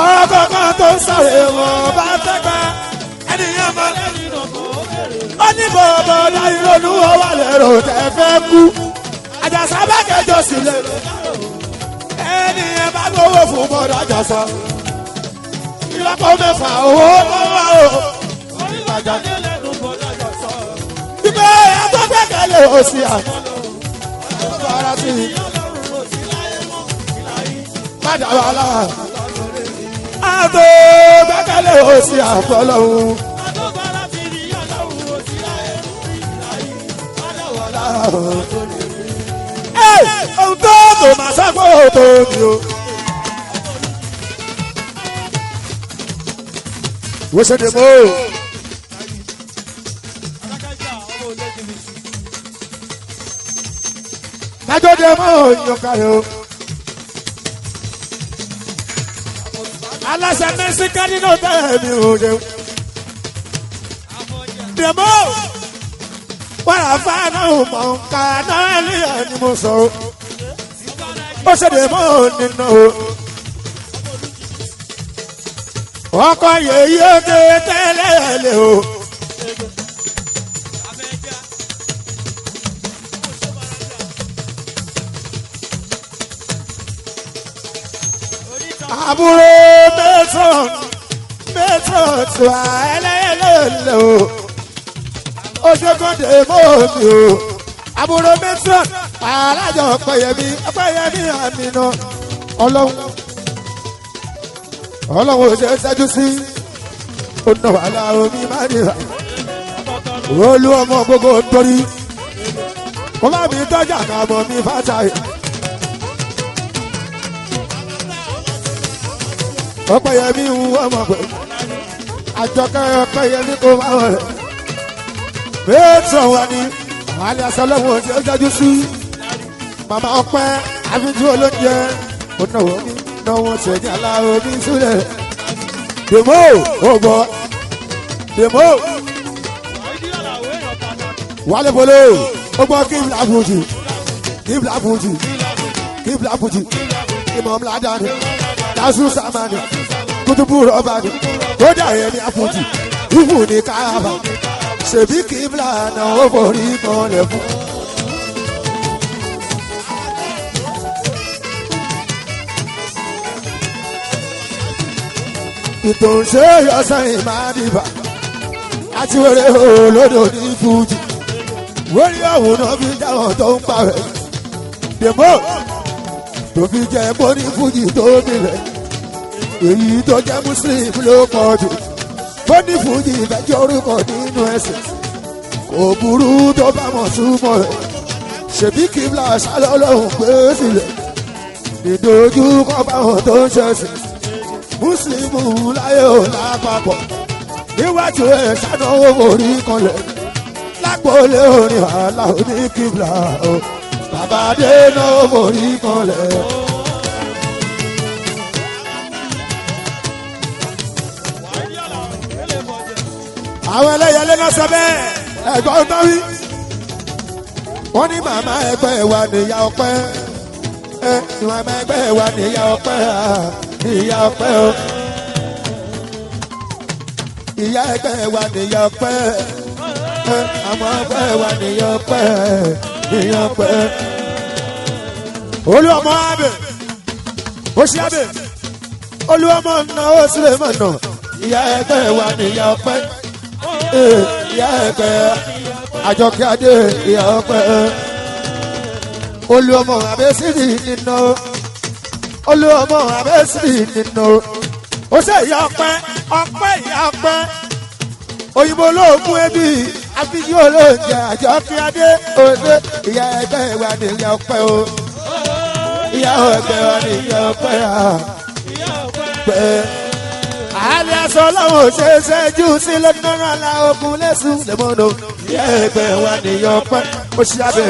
[SPEAKER 1] Ọ̀rọ̀ kankan tó ń sọ̀rọ̀ wọn bá tẹ́gbà. Ènìyàn máa lẹ́yìn ìrọ̀kọ̀ òkèrè. Ó ní bọ̀bọ̀ dá ìrònú ọwọ́ lẹ́rọ tẹ́ fẹ́ kú. Àjàsá bá kẹjọ sílẹ̀. Ènìyàn bá gbowó fún bọ̀dọ̀ Àjàsá. Ìlọ́pọ̀ mẹ́fà owó tó wà o. Onígbàjà ní ẹlẹ́nu bọ̀dọ̀ Àjàsá. Ìgbé ẹ̀tọ́ gbẹ́kẹ̀lé òsì àná. Ọ̀dọ́ ara sí i. Bàdà wà láà. Àtò gbẹ́kẹ̀lé òsì àfọlọ́hún. Ohun tó tó máa sáfò tó mi o. Wọ́n ṣe dè mọ́ o. Májọ́ dè mọ́ o yíyan káyọ̀. Aláṣẹ mẹ́sì kádínà tẹ̀ mí o jẹun. Dè mọ́ o. Wọ́n á fa náà mọ̀ nǹka náà lé ẹni mo sọ o. Ó ṣe dè mọ́ o nínú o. Ọkọ yèyí oge tẹ́lẹ̀ lé o. Àbúrò mẹ́tọ̀ tí wà ẹlẹ́yẹlẹ́ o. Ó ṣe kó dè mọ́ mi o. Àbúrò mẹ́tọ̀ alájọ ọ̀pẹ̀yẹmí àmìnà ọlọ́run ò ṣe ṣẹ́jú sí ọ̀nà wàhálà omi máa nìyà olú ọmọ gbogbo torí kó má mi tọ́jà kàmọ́ mi fàtà yìí. Ọ̀pẹ̀yẹmí ń ọmọ pẹ̀ àjọkẹ́ Ọ̀pẹ̀yẹmí kò máa wọ̀ rẹ̀ mẹ́tọ̀ wà ní àlẹ́ àṣọlọ́wọ́ ò ṣe ṣẹ́jú sí màmá Ọpẹ́ àfijù olóúnjẹ ọ̀nà omi náwó ṣẹ̀dí aláwọ̀ ní Súlẹ̀. Dèmó ògbọ́ Dèmó wálé polo ògbọ́ kíbla fújì ìmọ̀ ńládáni dásù sàmánì kútùbù rọ́bàni kódà ẹ̀mí àfújì ìfù ní káàbà ṣèbí kíbla náà ó forí kan lẹ̀ fún. Ìtòǹṣe yọ̀sán ìmáàdìbà àti wèrè olódò ní fújì wórí ọ̀hún náà fi jáwọ́ tó ń parẹ́ dèmó tó fi jẹ́ bóní fújì tó nílẹ̀ èyí tó jẹ́ muslim ló pọ̀ jù bóní fújì ìfẹ́jọ́ orúkọ nínú ẹ̀sìn kò burú tó bá mọ̀ súnmọ́ rẹ̀ ṣèbí kíbla ṣálọ́lọ́hùn gbé sílẹ̀ ìdojú kọ́ báwọn tó ń ṣẹ̀sìn. Mùsùlùmù láyé ò lápapọ̀ níwájú ẹ̀ ṣàdánwò orí kanlẹ̀ lápòlé orin àlà òní kíbla o bàbá dé náà orí kanlẹ̀. àwọn ẹlẹ́yẹlé náà sọ bẹ́ẹ̀ ẹ̀gbọ́n tó wí. wọ́n ní màmá ẹgbẹ́ wa nìyá ọpẹ́ màmá ẹgbẹ́ wa nìyá ọpẹ́ ìyá ọpẹ́ o. ìyá ẹgbẹ́ wa nìyá ọpẹ́ àwọn ẹgbẹ́ wa nìyá ọpẹ́ ìyá ọpẹ́. olú ọmọ abẹ ó ṣe abẹ olú ọmọ náà ó sílẹ̀ mọ̀ náà ìyá ẹgbẹ́ wa nìyá ọpẹ́ ìyá ẹgbẹ́ àjọkẹ́ adé ìyá ọpẹ́ olú ọmọ abẹ́sídì nínú olú ọmọ abẹ́sídì nínú ó ṣe ìyá ọpẹ́ ọpẹ́ ìyá ọpẹ́ òyìnbó olóògùn ẹbí àfijì olóòjẹ àjọkẹ́ adé òde ìyá ẹgbẹ́ wa nìyá ọpẹ́ o ìyá ẹgbẹ́ wa nìyá ọpẹ́ pẹ́. àlẹ́ aṣọ lọ́wọ́ ṣe é ṣẹ́jú sí lọ́dún ọ̀la ogun lẹ́sùn lẹ́mọ́nà ìyá ẹgbẹ́ wa nìyá ọpẹ́ ó ṣe abẹ́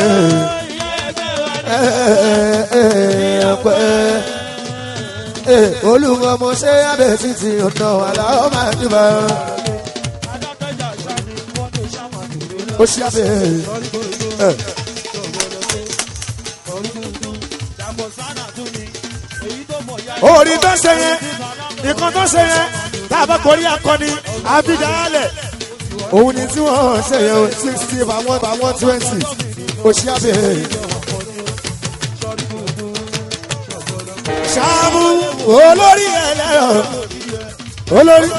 [SPEAKER 1] ọpẹ́ olùwọ́ mo ṣe abẹ́ títí ọ̀nà àlàó máa dìbò ó ṣe abẹ́ orí tó ṣe yẹn nǹkan tó ṣe yẹn tá a bá kọrí akọni abidjalẹ òun ni tí wọ́n ṣe yẹn 60 by 120 ó ṣe abẹ́ ṣáàmù olórí ẹlẹ́rọ olórí.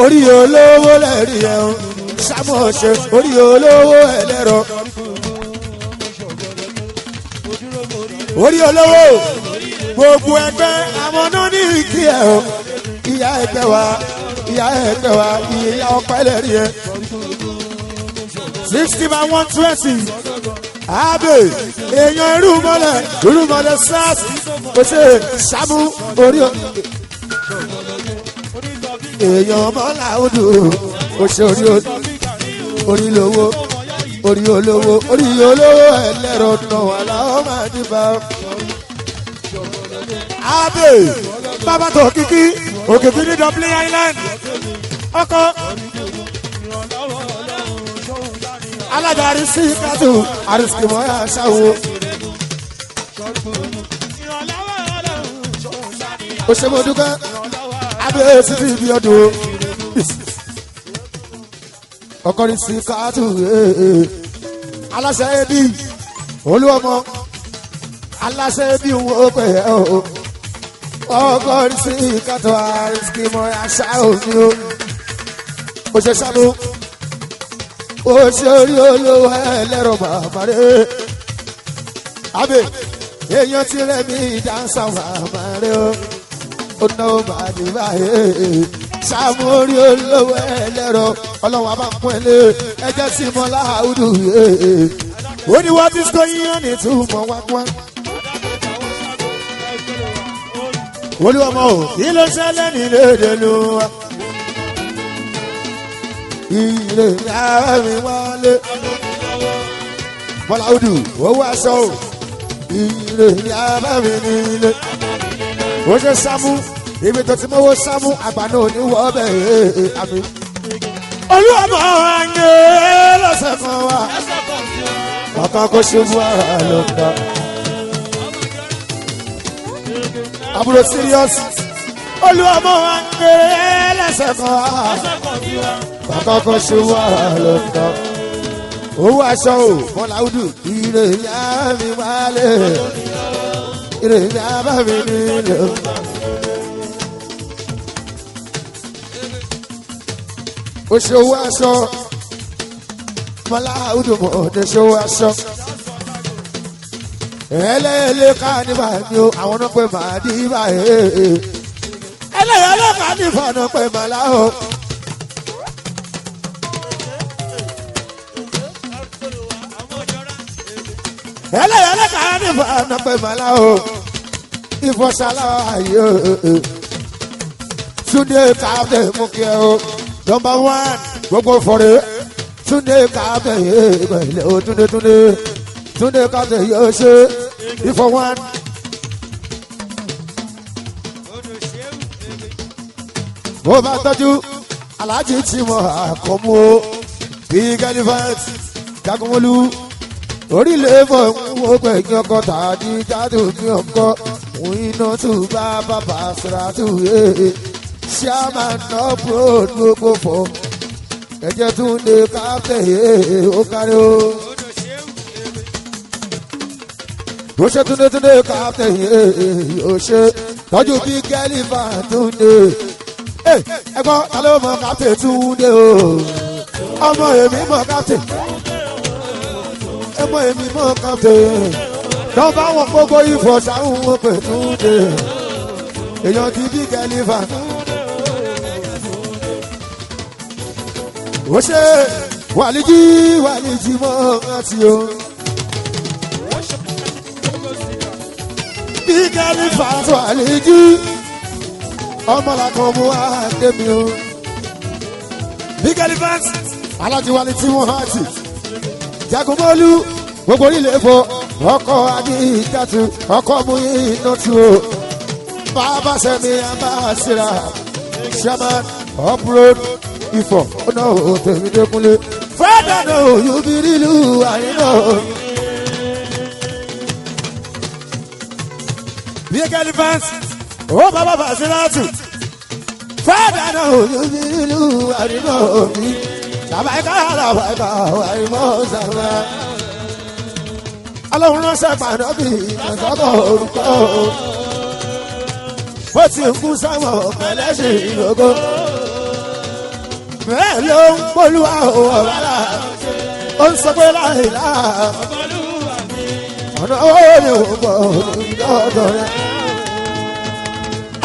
[SPEAKER 1] orí olówó lẹ́rí ẹ̀ ń ṣáàmù ọ̀ṣẹ́ orí olówó ẹlẹ́rọ. orí olówó gbogbo ẹgbẹ́ àwọn náà ní ìkí ẹ̀ o ìyá ẹgbẹ́ wa ìyá ọpẹ́ lẹ́rí ẹ̀. 60 by 120 abe èèyàn irúmọlẹ̀ sars kò ṣe ṣàmú orí èèyàn mọ́lá odò kò ṣe orí lówó orí olówó ẹlẹ́rọ náà wà láwọn máa dìbà abe bàbá tó kíkí òkè tí ní Dublin Island ọkọ. alága àrísí kátó àrísí mọ́ ẹ̀ ṣáwó. ó ṣe mo dúpẹ́ abẹ́ títí ibi ọdún ọkọrin sí kátó aláṣẹ ẹbí olúọmọ aláṣẹ ẹbí wo pé ọkọrin sí kátó àrísí mọ́ ẹ̀ ṣáwó ni ó ṣe ṣáwó. ó ṣe orí olówó ẹlẹ́rọ bàbá rẹ̀ abẹ́ èèyàn ti rẹ̀ mí dáńsà bàbá rẹ̀ ó náwó bàdé báyìí ṣàmú orí olówó ẹlẹ́rọ ọlọ́wọ́ bá ń pọ́n lé ẹjẹ́ sí mọ́ láàúdù ó ní wọ́n ti sọ yíyan ní túmọ̀ wákwá. olúwọmọ ò kí ló ṣẹlẹ̀ nílé ìdèlú wa. ilé ìyá mi wálé bọ́lá odù owó aṣọ ò ilé ìyá mi nílé ó ṣe sámú ibi tó ti mọ́wọ́ sámú àgbà náà ní wọ́ bẹ́ẹ̀ àmì. olúwọmọ àyè lọ́sẹ̀ kan wá ọkàn kò ṣubú ara ló ń bá àbúrò serious olúwọmọ àyè lọ́sẹ̀ kan wá àkọ́kọ́ ṣubú ara ló ń tọ́ owó aṣọ ò bọ́láwùdù ire ìyá mi wálé ire ìyá bá mi nílé. ó ṣe owó aṣọ bọ́láwùdù mọ̀ ọ́dẹ ṣe owó aṣọ ẹlẹ́ẹ̀lẹ́ ká níbà ni ó àwọn náà pé màá dí báyìí ẹlẹ́ẹ̀lẹ́ ká níbà náà pé màá ó. ẹlẹ́yẹlẹ́ kàá ní ìfọ̀nà pé màlá o ìfọ̀sálà ayé Túndé káfẹ́ mú kí ẹ o nọmba 1 gbogbo fọ̀rẹ́ Túndé káfẹ́ ìgbẹ̀lẹ̀ o Túndé káfẹ́ yóò ṣe ìfọ̀ 1 bó bá tọ́jú aláàjì tí mo àkọ́mú o big elephant jagunmólú orílẹ̀ èèmọ̀ ń wo gbẹ̀yìn ọkọ̀ tàbí jáde ní ọkọ̀ òun iná tún bá bàbá sọ̀rọ̀ àtúwé chairman of road gbogbo fọ́ ẹ̀jẹ̀ tún lè káfẹ́ ó kárí o. ó ṣe túnde káfẹ́ ó ṣe tọ́jú big elephant túnde ẹ̀gbọ́n ta ló mọ káfẹ́ túnde o ọmọ èmi mọ káfẹ́ ọmọ èmi mọ káfẹ́ lọ́ba wọn gbogbo ìfọ̀ sáwọn wọn pè túnde èèyàn ti big elephant. ó ṣe wàlíjì mọ́ àti o. big elephant wàlíjì ọmọlàkan mú àdémi o. big elephant alájí wálé tí wọ́n hàn tì. jagunmọ́lú gbogbo orílẹ̀ èfò ọkọ̀ adíjàtú ọkọ̀ mú iná tu o. bàbá sẹ́mi àbáṣírà chairman uproad ifọ̀ ọ̀nà òtẹ̀mí dẹ́kunlé fẹ́ẹ́dà náà yóò bí nílùú àyínà. big elephant ó bàbá Basiratu fẹ́ẹ́dà náà yóò bí nílùú àyínà mi làbáyíká àyìnbó sàmà. ọlọ́run ránṣẹ́ pàdánù ìrànṣọ́bọ̀ orúkọ bó ti ń kú sáwọn pẹ̀lẹ́sì ìlógó bẹ́ẹ̀ ló ń polúwa ọ̀rọ̀ rárá ó ń sọ pé láìlá ọ̀nà owó ni ò bọ̀ lọ́dọ̀ rẹ̀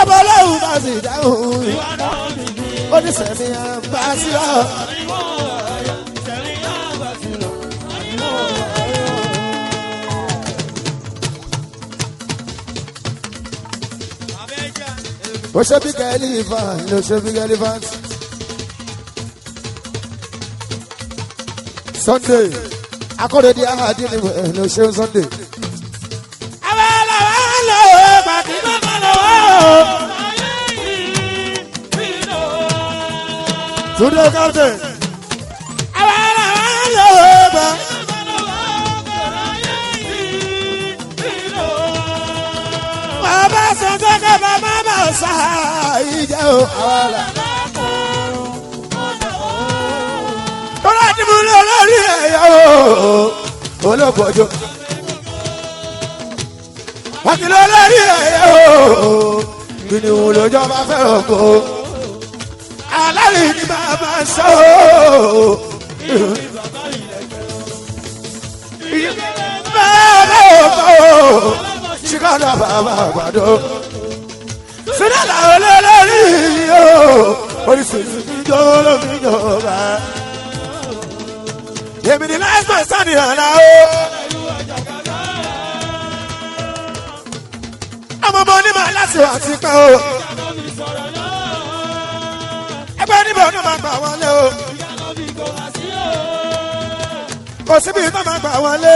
[SPEAKER 1] abọ́lọ́hùn bá sì dáhùn ó ní sẹ̀mí àbá sí ọ́. ó ṣe big elephant ló ṣe big elephant. Sunday akọ́rẹ́dì ahadi ni ló ṣe Sunday.
[SPEAKER 2] awẹ́lẹ́wẹ́lẹ́ pàtí bàbá lọ́wọ́.
[SPEAKER 1] Túndé captain.
[SPEAKER 2] awẹ́lẹ́wẹ́lẹ́ pàtí. bàbá sọ gẹ́gẹ́ bàbá bá sá ìjẹ́ o.
[SPEAKER 1] tọ́lá ti mú lórí ẹ̀yà o. olóògbòjò. wọ́n ti lọ lórí ẹ̀yà o. gbìnìún lójọba fẹ́ràn kó. alárí ni bàbá sọ o. bàbá ò kọ́ o. Chikana bàbá àgbàdo. Sinala olólórí o. Oríṣiríṣi ìjọ olómi ìjọba. Èmi ni lásìkò sani àná o. Ọmọ ọmọ onímọ̀ láti wà sí pẹ́ o. Ẹgbẹ́ onímọ̀ ọdún máa gbà wọ́n lé o. Kò síbi tó máa gbà wọ́n lé.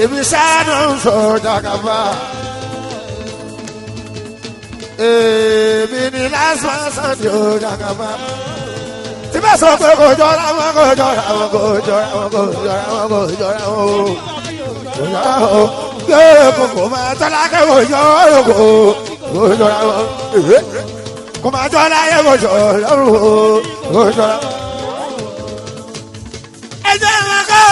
[SPEAKER 1] Èmi sáánù sọ̀dọ̀ kàfà. Èmi ni lásán sọ̀dọ̀ ọ̀dọ̀ kàfà. Tí bá sọ pé kò jọra wọn kò jọra wọn kò jọra wọn kò jọra wọn kò jọra wọn o. Kò jọra wọn. Yóò kókò máa tọ́lá kẹ́kọ̀ọ́ yọ̀ọ́ kò jọra wọn. Kò máa jọ láyé kò jọ lọ́rùn o. Kò jọra wọn. Ẹjẹ́ wọn kọ́.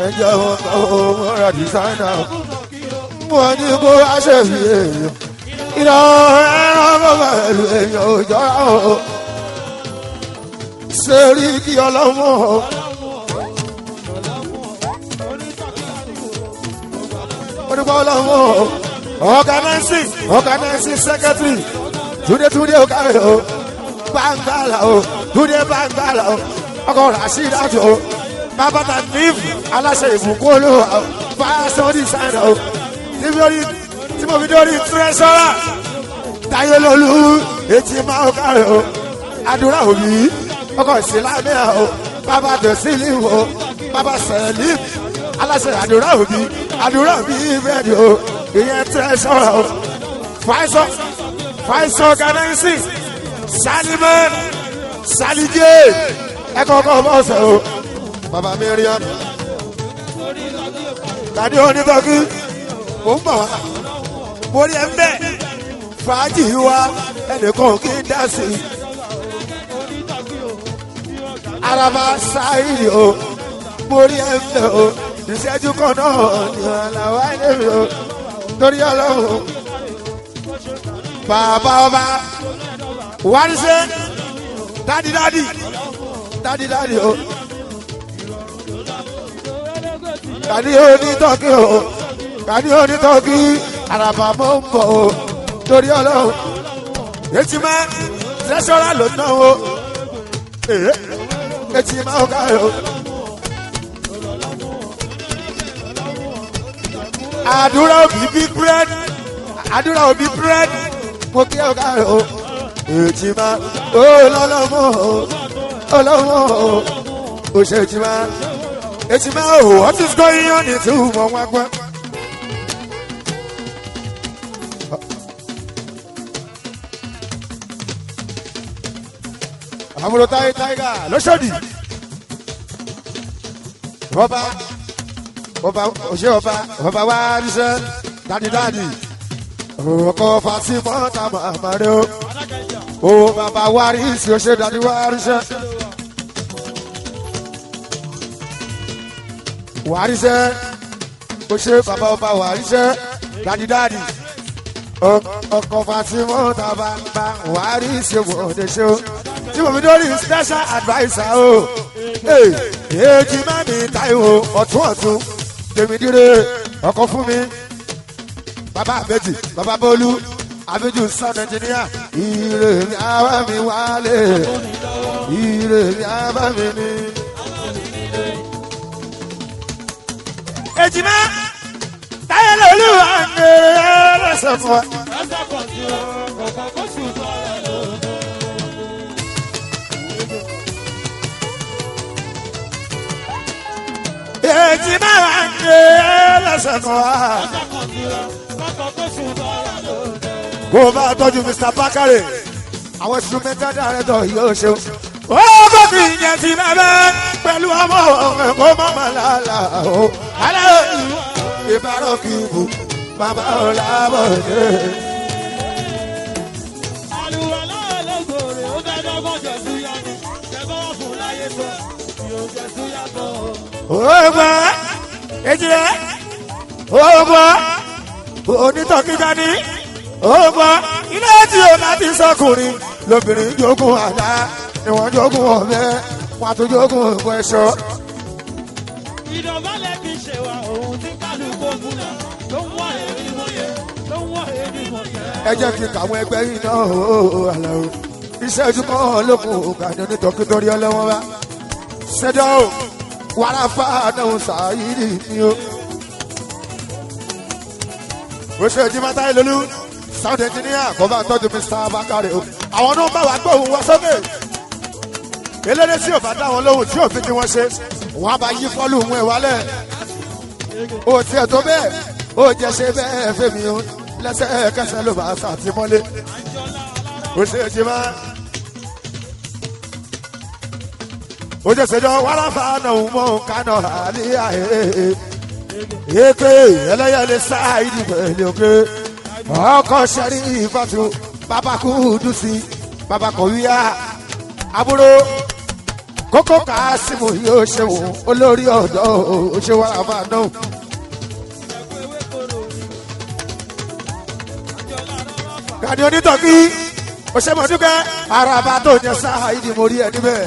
[SPEAKER 1] Ẹjẹ́ wọn kọ́ wọn ra dísáínà. Wọ́n ní kó aṣèwì èèyàn. Iná ẹran bàbá ẹlú èèyàn ò jọra o. Ṣé rí kí ọlọ́mọ? Onígbà ọlọ́mọ. Organizing secretary. Túndé ọ̀kàrẹ̀ o. Bàǹgàlà o. Túndé bàǹgàlà o. Ọkọ̀ Rashidatu o. Bàbá Tanif aláṣẹ ìbùkún olówó o. Fashion designer o. Tí mo fi dórí treasurer. Táyé lolú etí máa ọ̀kàrẹ̀ o. Àdúrà òbí. Ọkọ̀ ìsìlámẹ́ o. bàbá tẹ̀sílì wo bàbá sẹ̀lí aláṣẹ àdúrà òbí bẹ́ẹ̀ni o ìyẹn tẹ́ sọ̀rọ̀ o fàìsọ gánẹ́sì salimán salijé ẹ̀kọ́kọ́ bọ́sẹ̀ o bàbá miriam tàbí onítọ́kí mò ń bọ̀ wá mo rí ẹ ń bẹ̀ fàájì wa ẹnìkan kí n dá sí i araba sáyìí o mo rí ẹ ń bẹ̀ o ìṣẹ́jú kan náà ni àlàwà ilé mi o torí ọlọ́run bàbá ọba wáríṣẹ́ dádì o kàdí onítọ́kí o kàdí onítọ́kí àràbà mọ́ ń bọ̀ o torí ọlọ́run etí máa tẹ́sọ́rà ló ná o etí máa ká o. àdúrà òbí bí búrẹ́dì mo kí ọ̀gá rẹ̀ o etí máa ó lọ́lọ́mọ́ o ṣe etí máa. Echima, what is going on in two more? Amuro Tiger, Loshodi. Oba, Waris, Daddy. Oko Fatima, Mario. Oh, Baba Waris, you said Daddy Waris. Wàríṣẹ́ ó ṣe bàbá ọba wàríṣẹ́ dádì ọkọ̀ Fatima tàbá bá wàríṣẹ́ wọ̀ọ́dẹ ṣe ó tí mo fi dórí special adviser o èjì má mi Táíwò ọ̀tún tèmídìrè ọkọ̀ fún mi bàbá àbẹ́jì bàbá bọ́lú àbẹ́jù sound engineer ire mi àwa mi wálé ire mi àwa mi ní. Ejima táyé lóluwà ń lọ́sọ̀ fún wa. Ejima wà ń lọ́sọ̀ fún wa. Kó o bá tọ́jú Mr. Bakare, àwọn instrumental director yóò ṣe. Ó kò fi ìyẹn ti máa bẹ́ pẹ̀lú ọmọ kó mọ́ màlálà o. Hello, ìbárò kìbù, bàbá Ọlábọ̀dé.
[SPEAKER 2] Àlùwàlá ọlọ́gbọ̀rẹ̀ ó fẹ́ dọ́gbọ́n jẹ̀sú yàtọ̀, jẹ̀bọ́ fún láyé tó, yóò jẹ̀sú yàtọ̀.
[SPEAKER 1] Ògbà, èjìlẹ̀, ògbà, onítọ̀kíjà ní, ògbà, ilé tí o máa ti sọkùnrin, lóbìnrin jogún àdá, ìwọ̀n jogún ọ̀bẹ, wọ́n tún jogún ìbọn ẹ̀ṣọ́.
[SPEAKER 2] Ìdọ̀bálẹ̀ kì í ṣe wa òun tí kálukú fún náà ló ń wá èrí mọ́yẹ ló ń wá èrí mọ́yẹ.
[SPEAKER 1] Ẹ jẹ́ kí kàwọn ẹgbẹ́ yìí náà Àlàó iṣẹ́ ojú kan lókun òkàdé onítọ̀kí torí ọlọ́wọ́ wa ṣẹjọ́ wàrà fáànù Sàyídì ni o. Oṣù Ejima Táyé Lolú sound engineer kò bá tọ́jú Mr. Bakare o. Àwọn náà bá wà gbóhùn wá sókè. Eléré tí ò bá dá wọn lóhùn tí ò fi tí wọ́n ṣe wọ́n á bá yí fọ́lù wọn ẹ̀ wálẹ̀. O tiẹ̀ tó bẹ́ẹ̀ o jẹ́ ṣe bẹ́ẹ̀ fẹ́mi o lẹ́sẹ̀kẹsẹ̀ ló bá ṣàtìmọ́lé. Oṣù Ejima o jẹ́ ṣèjọ́ wàrà fáànù mọ́ kánò àlíyá èké ẹlẹ́yẹlé Sáìdì pẹ̀lú òkè ọkọ̀ ṣẹ́rí ìfàtú bàbá Kúdùsì bàbá Kọ̀wíyá àbúrò Kókó Kásímù yóò ṣe wò olórí ọ̀dọ́ ṣe wàrà fáànù. Gàdí onítọ̀kí òṣèmọ̀dúkẹ́ àràbà tó jẹ Sáìdì mo rí ẹ níbẹ̀.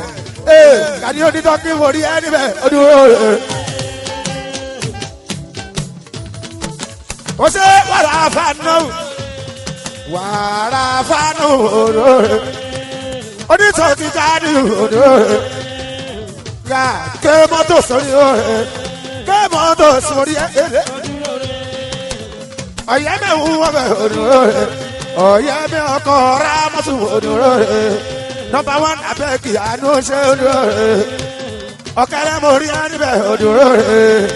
[SPEAKER 1] Gàdí onítọ̀kí mo rí ẹ níbẹ̀ ọdún ó ṣe wàrà fáànù onítọ̀kí jáde òdò gà ké mọ́tò sórí ọ̀yẹ́ mẹ́wù wọ́n bẹ̀ òdò ọ̀yẹ́ mi ọkọ̀ rámọ́sù òdò nọ́mbà 1 abẹ́kì àánú ṣe òdò ọ̀kẹ́rẹ́ mo rí ẹni bẹ́ẹ̀ òdúró rẹ̀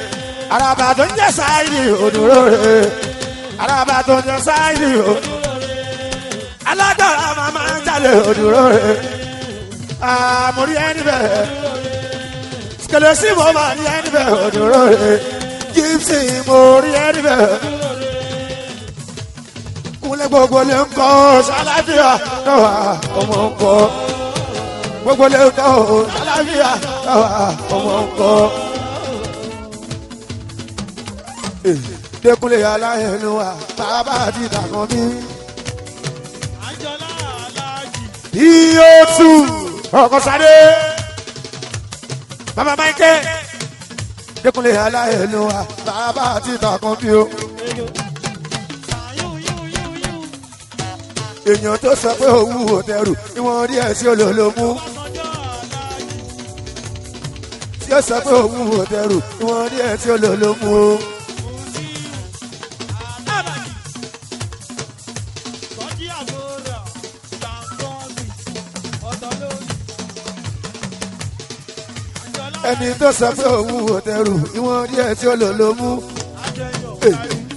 [SPEAKER 1] araba tó ń jẹ́ sáìdì òdúró rẹ̀ araba tó ń jẹ́ sáìdì òdúró rẹ̀ alágbára màmá ń jalè òdúró rẹ̀ mo rí ẹni bẹ́ẹ̀ kẹlẹ́sì mo máa rí ẹni bẹ́ẹ̀ òdúró rẹ̀ jíìsì mo rí ẹni bẹ́ẹ̀ kúnlẹ̀ gbogbo lè ń kọ́ sálàfíà náà ọmọ ń kọ́ gbogbo lè ń kọ́ sálàfíà náà ọmọ ń kọ́. Dékúnlé aláìní wa bàbá àti ìdàgbọ́n mi. Iyóòtú ọkọ̀ sáré bàbá Máìkẹ́. Dékúnlé aláìní wa bàbá àti ìdàgbọ́n mi o. Èèyàn tó sọ pé òwú òtẹrù ni wọ́n rí ẹ̀ sí olólùmú. Tí ó sọ pé òwú òtẹrù ni wọ́n rí ẹ̀ sí olólùmú o. Ẹni tó sọ pé òwú òtẹrù ni wọ́n rí ẹ̀ sí olólùmú.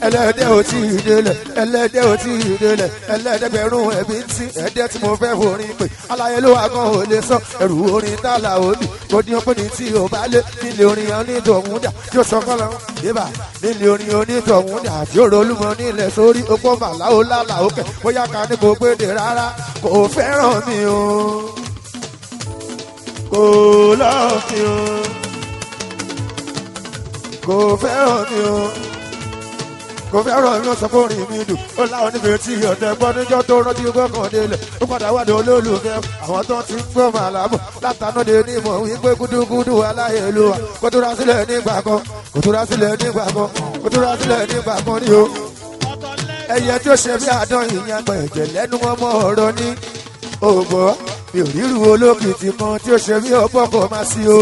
[SPEAKER 1] Ẹlẹ́dẹ̀ ò tí ì délẹ̀ ẹlẹ́dẹ̀ ò tí ì délẹ̀ ẹlẹ́dẹ̀gbẹ̀rún ẹ̀bí tí ẹ̀dẹ̀ tí mo fẹ́ forin pè aláyélúwà kan ò lè sọ ẹrù orin tààlà òbí kò ní ọpẹ́ ní tí ò bá lé nílé orin onítọ̀hún dà tí ó sọ fọ́lọ́ yébà nílé orin onítọ̀hún dà tí ó rolúmọ nílẹ̀ sórí opó màláwo lálà òkè bóyá ká ní kò gbéde rárá kò fẹ́ràn mi o kò lọ́ọ̀ mi o kò fẹ́ràn mi o kò fẹ́ràn mi ó sọ fún orin mi dùn ó láwọn níbi tí ọ̀tẹ̀ gbọ́ níjọ́ tó rántí gbọ́kàn délẹ̀ ó padà wádìí olólùfẹ́ àwọn tó ti ń gbọ́ màlábọ̀ látànúdé ní ìmọ̀ wípé gúdúgúdú aláyélúwà kó túra sílẹ̀ nígbà kan kó túra sílẹ̀ nígbà kan kó túra sílẹ̀ nígbà kan ní o. ẹyẹ tí ó ṣe bí àdán ìyẹn pẹ̀ ẹ̀jẹ̀ lẹ́nu ọmọ ọ̀rọ̀ ní ògbọ́ mi ò ríru olókìtì kan tí ó ṣe bí ọ̀pọ̀ kò má sí o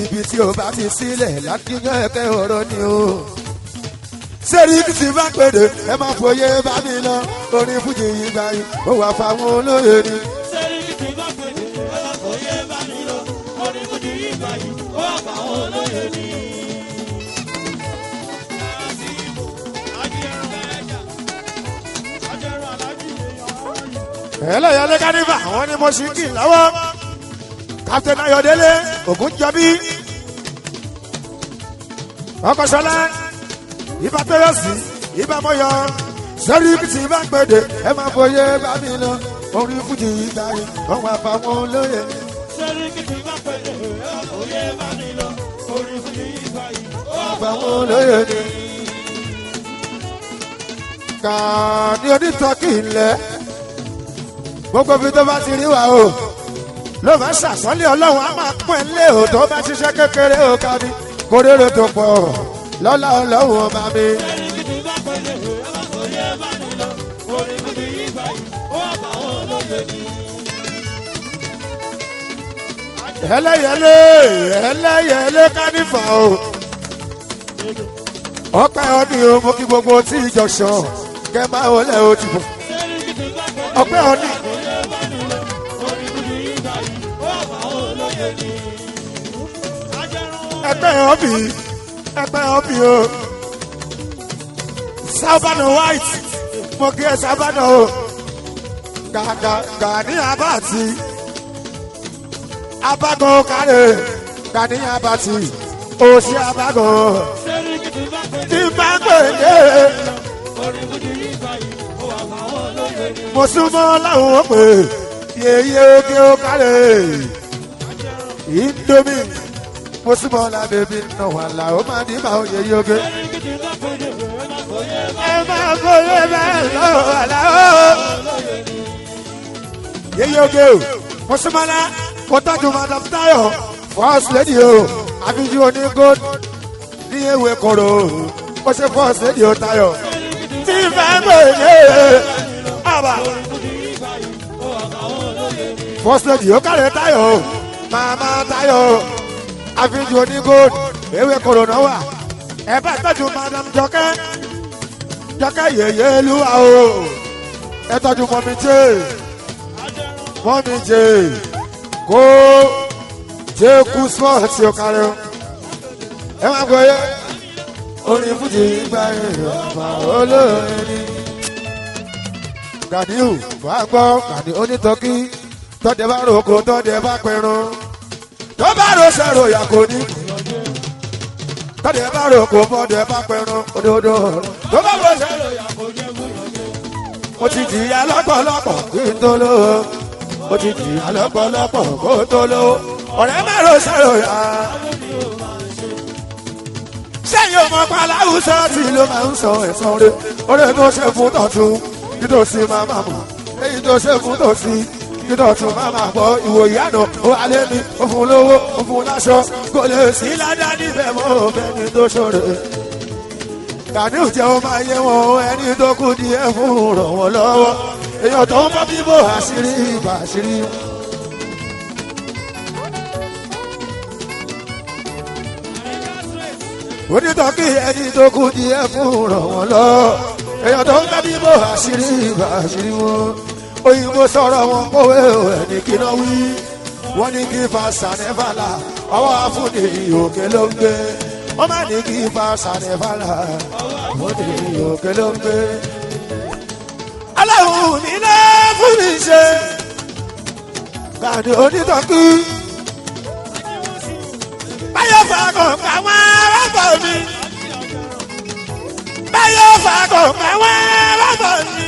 [SPEAKER 1] ibi tí o bá ti sílẹ̀ lákìyàn ẹ̀kẹ́ ọ̀rọ̀ ní o. Sẹ́rí tí bá pèdè ẹ máa fòye bá mi lọ orin fújì yìí gbà yìí ó wà fáwọn olóye ni. Sẹ́rí tí bá pèdè ẹ máa fòye bá mi lọ orin fújì yìí gbà yìí ó wà fáwọn olóye ni. ẹlẹ́yẹlé kánífà àwọn ni mo ṣì ń kì lọ́wọ́ Captain Ayọ̀délé Ògúnjọbí Ọkọ̀ṣọlá ibà tẹ́yọ̀ sí ibà mọ́yọ́ sẹ́rí tí bá ń pèdè ẹ máa fòye bá mi lọ orin fújì ìgbà yìí ọ̀hún àfàwọn olóye. sẹ́rí tí bá ń pèdè ẹ máa fòye bá mi lọ orin fújì ìgbà yìí ọ̀hún àfàwọn olóye ni. Kàní onítọ́kì ńlẹ̀ gbogbo fi tó bá ti rí wa o ló máa ṣàsọ́lé ọlọ́run á máa pín in lé o tó bá ṣiṣẹ́ kékeré o ká ní kórèrè tó pọ̀ lọ́lá ọlọ́run ọba mi. ẹlẹ́yẹlé ẹlẹ́yẹlé kánífà o ọpẹ́ ọdún o mo kí gbogbo tí ìjọ sàn kẹ́ máa wọlé o ti bọ̀ ọpẹ́ ọdún. ẹgbẹ́ ọbì o sábànà white mo kí ẹ sábànà o Gani Abati abago kárẹ̀ Gani Abati òsì abago tí bá pè dé mo súnmọ́ láwọn pè yeye oge ó kárẹ̀ Indomie mo súnmọ́ la bèbí nà wà là ó máa ní máa yẹ yóge. ẹ máa fòye bẹ́ẹ̀ lọ́wọ́ àlá ó. yẹ yóge o mo súnmọ́ la kó tọ́jú madam Tayo first lady o àbíjú oní gold ní ewé koro ó ṣe first lady o Tayo. tí bẹ́ẹ̀ gbòye àbá first lady o kárẹ̀ Tayo mama Tayo àfijù onígòdì ewé kòrónà wà ẹ bá tọ́jú madam Jọkẹ́ yèyé lúwa o ẹ tọ́jú mọ́mí jẹ́ kó ṣé kú sport ọ̀kàrẹ́ o ẹ máa gbọ́ yẹ orin fújì gba ìrọ̀mà olóore. Gàdíù wàá gbọ́ gàdí onítọ́kí tọ́dẹ bá roko tọ́dẹ bá pẹ̀rùn tó bá ro sẹ́rò yà kò ní. Tọ́dẹ bá roko tọ́dẹ bá pẹ̀rùn òdòdó tó bá ro sẹ́rò yà kò ní. Mo ti jìyà lọ́pọ̀lọpọ̀ kí n tó lówó. Mo ti jìyà lọ́pọ̀lọpọ̀ kó tó lówó. Ọ̀rẹ́ má ro sẹ́rò yà. Sẹ́yìn ọmọ paláwùsọ tí ló máa ń sọ ẹ̀sán rẹ̀. Orí tó ṣe fún tọ̀tún nítòsí máa máa mọ̀. Èyí tó ṣe fún tòsí nítòsí máa máa gbọ́. Ìwòyí àná ó alẹ́ mi, ó fún lówó, ó fún láṣọ. Kò lè sí ládá níbẹ̀ mọ́ bẹ́ni tó ṣòro. Gàdíù jẹ́ ó máa yé wọn ẹni tó kú díẹ̀ fún ràn wọ́n lọ́wọ́. Èèyàn tó ń bọ́ bíbò àṣírí ìbà àṣírí. Onítọ́kì ẹni tó kú díẹ̀ fún ràn wọ́n lọ́wọ́. Èèyàn tó ń bọ́ bíbò àṣírí ìbà àṣírí wọn. Òyìnbó sọ̀rọ̀ wọn kówé ẹni kíná wí. Wọ́n ní kí fa sànẹ́fàlà ọwọ́ afúnni òkè ló ń gbé. Wọ́n má ní kí fa sànẹ́fàlà afúnni òkè ló ń gbé. Aláwọ̀ nílé fún mi ṣe. Gàdí onítọ́kì. Báyọ̀ fàgọ̀ káwọn rábọ̀ mi. Báyọ̀ fàgọ̀ káwọn rábọ̀ mi.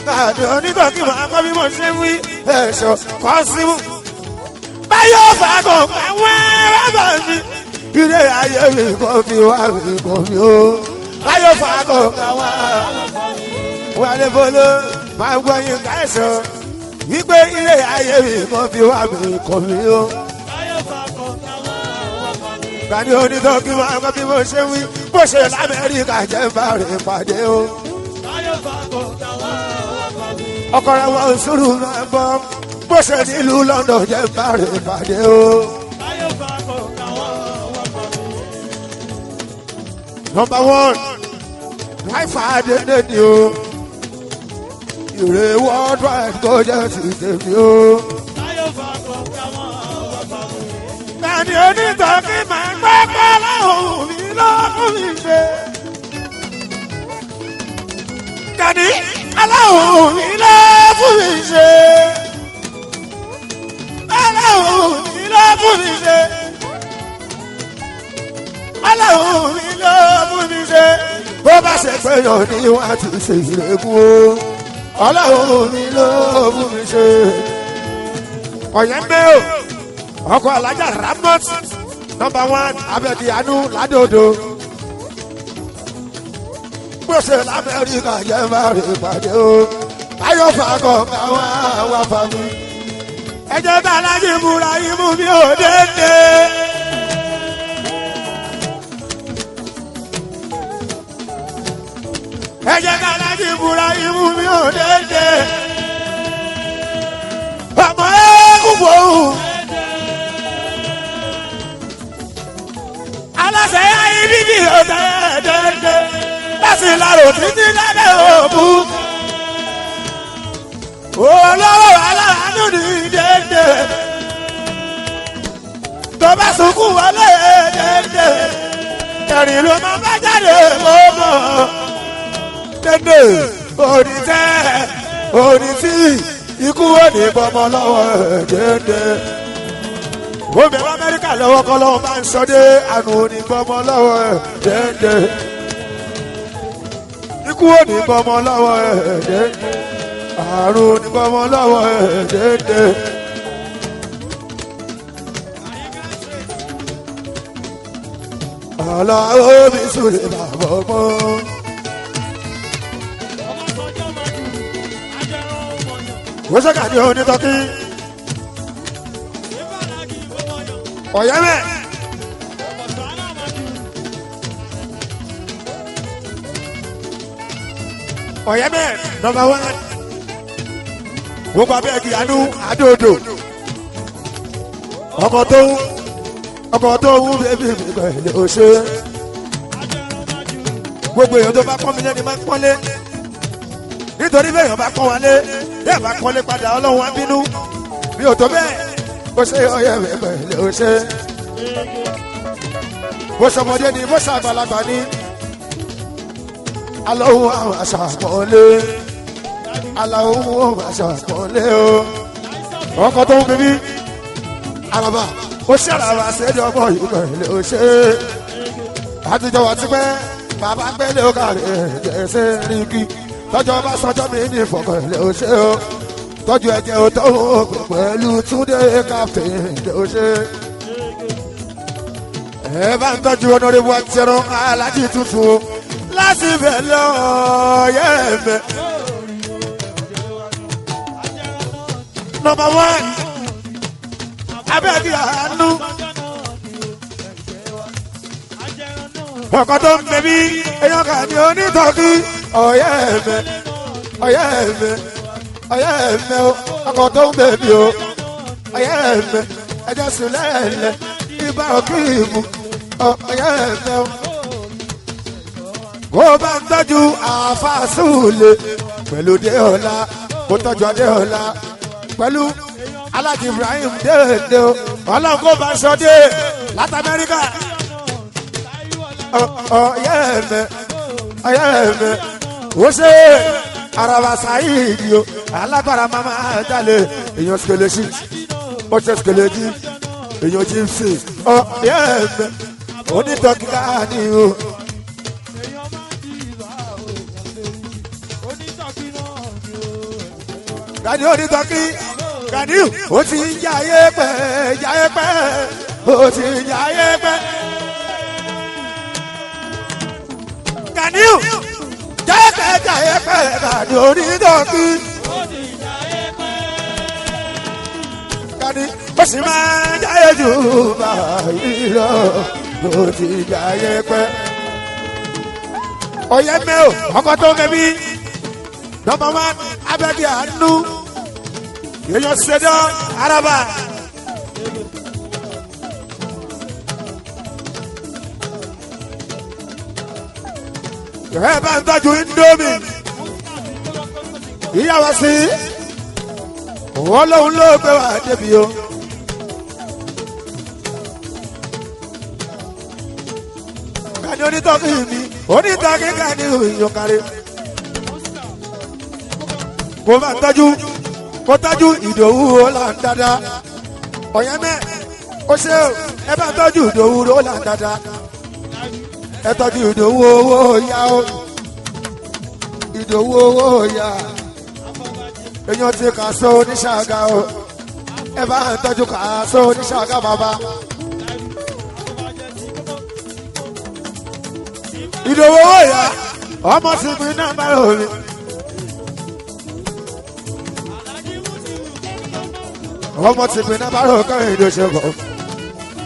[SPEAKER 1] Gàdí onítọ́kì máa kọ́ bí mo ṣe wí ẹ̀ṣọ́ kọ́ símú. Báyọ̀ fàgọ̀ káwọn rábọ̀ mi. Ilé ayé mi kò fi wá mi kò fi ó. Báyọ̀ fàgọ̀ káwọn wálé bolo máa gbọ́ yín ká ẹ̀ṣọ́. Wípé ilé ayé mi kò fi wá mi kò fi ó. Gàdí onítọ́kì máa kọ́ bí mo ṣe wí bó ṣe l'Amẹ́ríkà jẹ́ ń bá rè pàdé o. Ọkọ rẹ̀ wọ́n sùúrù máa gbọ́ bó ṣe nílùú London jẹ́ ń bá rè pàdé o. Number one láìfà dédé ni o. Ìrè worldwide kó jẹ́ ti tèmi o. Gàdí onítọ́kì máa gbọ́ pọ́ láhùn mi lọ́kùn mi ṣe. Gàdí aláhùn mi lọ́kùn mi ṣe. Aláhùn mi lọ́kùn mi ṣe. Aláhùn mi lọ́kùn mi ṣe. Bó bá ṣe pé yàn ní wọ́n á ti ṣe ìrẹ́kùn o. Aláhùn mi lọ́kùn mi ṣe. Ọ̀yẹ́ mẹ́ o. Ọkọ̀ alájà Ramot number one Abẹ́díánú Ládòdò. Gbèsè l'Amẹ́ríkà jẹ́ bá rè pàdé o. Báyọ̀ fàgọ̀ káwọn àwọn fàmí. Ẹjẹ́ bá alájí múra imú mi ò dédé. Ẹjẹ́ bá alájí múra imú mi ò dédé. Ọmọ ẹ̀kú fòun. Aláṣẹ ayé bíbí ọ̀dẹ́ ẹ̀dẹ́ẹ̀dẹ́ láti lárò títí lábẹ́ òbú. Olówó aláàánú ní dédé. Tó bá sunkún wọlé dédé. Ẹ̀rìn ló máa bá jáde mọ́mọ́. Dédé òní tẹ́ òní tí ikú òní bọ́mọ lọ́wọ́ dédé. Ó bẹ̀rẹ̀ Amẹ́ríkà lọ́wọ́ kọ́ lọ́wọ́ máa ń sọ dé àrùn onígbọ́mọ lọ́wọ́ ẹ̀ déédéé. Ikú onígbọ́mọ lọ́wọ́ ẹ̀ déédéé. Àrùn onígbọ́mọ lọ́wọ́ ẹ̀ déédéé. Àlọ́ omi sùlẹ̀ bàbá ọgbọ́n. Wọ́n ṣe Gàdí onítọ́kì. Ọ̀yẹ́ mẹ́. Ọ̀yẹ́ mẹ́ number one. Gbogbo Abẹ́díánú Adóodò. Ọkọ̀ tó wú bébí mi pẹ̀lú òṣè. Gbogbo èèyàn tó bá pọ́n mi lẹ́ni máa ń pọ́nlé. Nítorí bẹ́ẹ̀ èèyàn bá pọ́n wálé. Bẹ́ẹ̀ bá pọ́nlé padà Ọlọ́run á bínú. Mi ò tó bẹ́ẹ̀. ó ṣe ọyẹ mi pẹ̀lẹ́ ó ṣe. bó ṣọmọdé ni bó ṣàgbàlagbà ni aláwọ̀ àwọn àṣà àpọ̀lé aláwọ̀ àwọn àṣà àpọ̀lé o. ọkọ̀ tó ń bíbí àràbà ó ṣe àràbà ṣẹ́jọ́ ọmọ yìí pẹ̀lẹ́ ó ṣe. àtijọ́ wa ti pẹ́ bàbá gbẹ́lẹ́ ó kàrí ẹ̀jẹ̀ rí kí tọ́jọ́ bá sọjọ́ mi ní ìfọ̀kànlẹ̀ ó ṣe o. tọ́jú ẹ̀jẹ̀ ò tó òògùn pẹ̀lú túndé káfíń ó ṣe. ẹ bá ń tọ́jú ọ̀nàrẹ́bù àtẹ̀rọ̀ alájí tuntun láti bẹ̀ lọ yẹ́ẹ̀mẹ́. Number 1 abẹ́bí àánú. ọkọ̀ tó ń bẹ̀bí èèyàn kà ní onítọ́kí ọ̀yẹ́ẹ̀mẹ́ ọ̀yẹ́ẹ̀mẹ́ ọ̀yẹ́ẹ̀mẹ́ ọkọ̀ tó ń bẹ̀bí o ọ̀yẹ́ẹ̀mẹ́ ẹjọ́ sùn lẹ́ẹ̀lẹ́ ibà òkè ìmú ọ̀yẹ́ẹ̀mẹ́ o. kó bá ń tọ́jú àfàsúlẹ̀ pẹ̀lú déọ̀la kó tọ́jú adéọ̀la pẹ̀lú alájí Ibrahim déédéé o ọlọ́run kó bá aṣọ dé láti Amẹ́ríkà ọ̀yẹ́ẹ̀mẹ́ ọ̀yẹ́ẹ̀mẹ́ ó ṣe araba sáyìí o alágbára mama jalè èèyàn skeleji ó ṣe skeleji èèyàn jíǹsì ọ̀yẹ́ẹ̀mẹ́ onítọ̀kíkà ni o. Gani onítọ̀kí Gani ó ti ń jayé pẹ́ ó ti ń jayé pẹ́. Gani jayé pẹ́ Gani onítọ̀kí. Gani ó sì máa ń jayé jù báyìí lọ ó ti jayé pẹ́. ọ̀yẹ́mẹ́ o ọkọ̀ tó mẹ́bí Number 1 abẹ́bí àánú èèyàn ṣẹjọ́ araba. ẹ bá ń tọ́jú indomie ìyàwó sí wọ́n lóun ló gbé wá débi o. Gani onítọ́kì mi onítọ́kì Gani ìyọkàrẹ́. kó bá ń tọ́jú Ìdòwú Ọláńdàdà ọ̀yẹ́mẹ́ ó ṣe ẹ bá ń tọ́jú Ìdòwú Ọláńdàdà ẹ tọ́jú Ìdòwú owó ya o Ìdòwú owó ya èèyàn ti Kàsó oníṣàgà o ẹ bá ń tọ́jú Kàsó oníṣàgà bàbá. Ìdòwú owó ya ọmọ sì pín náà bá rò mí. ọmọ ti pin náà bá rò kẹrin ìdò ṣe kọ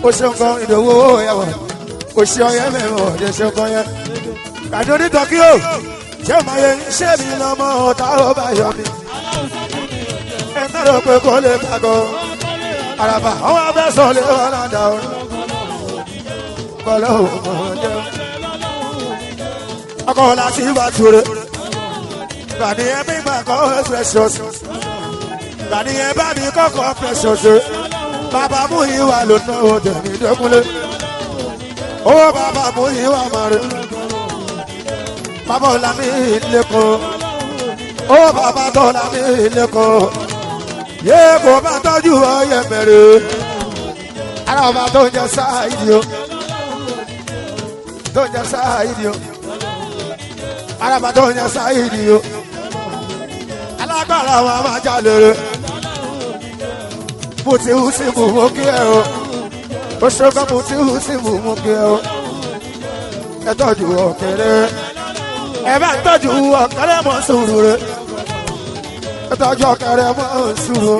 [SPEAKER 1] ó ṣe ń kan Ìdòwú owó ya wọ ó ṣe ọyẹ mẹ́rin ọdẹ ṣe kọ yẹn. Gani onítọ̀kí o ṣé o máa yẹ ṣé mi lọ́mọ ọ̀tá ó bá yọ mi. ẹ náà rò pé kò lè gbàgbọ́ àràbà àwọn abẹ́sọ̀ lè wọ́n náà dà ó. kọ́lọ́ òun ọ̀dẹ́ ọkọ̀ láti ìgbà ture Gani ẹ̀mí gbà kọ́ precious Gani ẹ bá mi kọ́kọ́ precious bàbá mú ìwà lónà òjò mi dẹ́kunlé owó bàbá mú ìwà mọ̀rẹ́ bàbá ọ̀làmí ìlẹ́kọ̀ọ́ owó bàbá tọ́làmí ìlẹ́kọ̀ọ́ yé kò bá tọ́jú ọyẹ mẹ́rẹ́ ara ọba tó ń jẹ sáàyìdì o tó ń jẹ sáàyìdì o ara ọba tó ń jẹ sáàyìdì o alágbára wa máa jalè rẹ mo ti hù sí mu mú kí ẹ o ó ṣọ́gbọ́n mo ti hù sí mu mú kí ẹ o ẹ tọ́jú ọ̀kẹ́rẹ́ ẹ bá tọ́jú ọ̀kẹ́rẹ́ mọ́ sùúrù rẹ ẹ tọ́jú ọ̀kẹ́rẹ́ mọ́ sùúrù.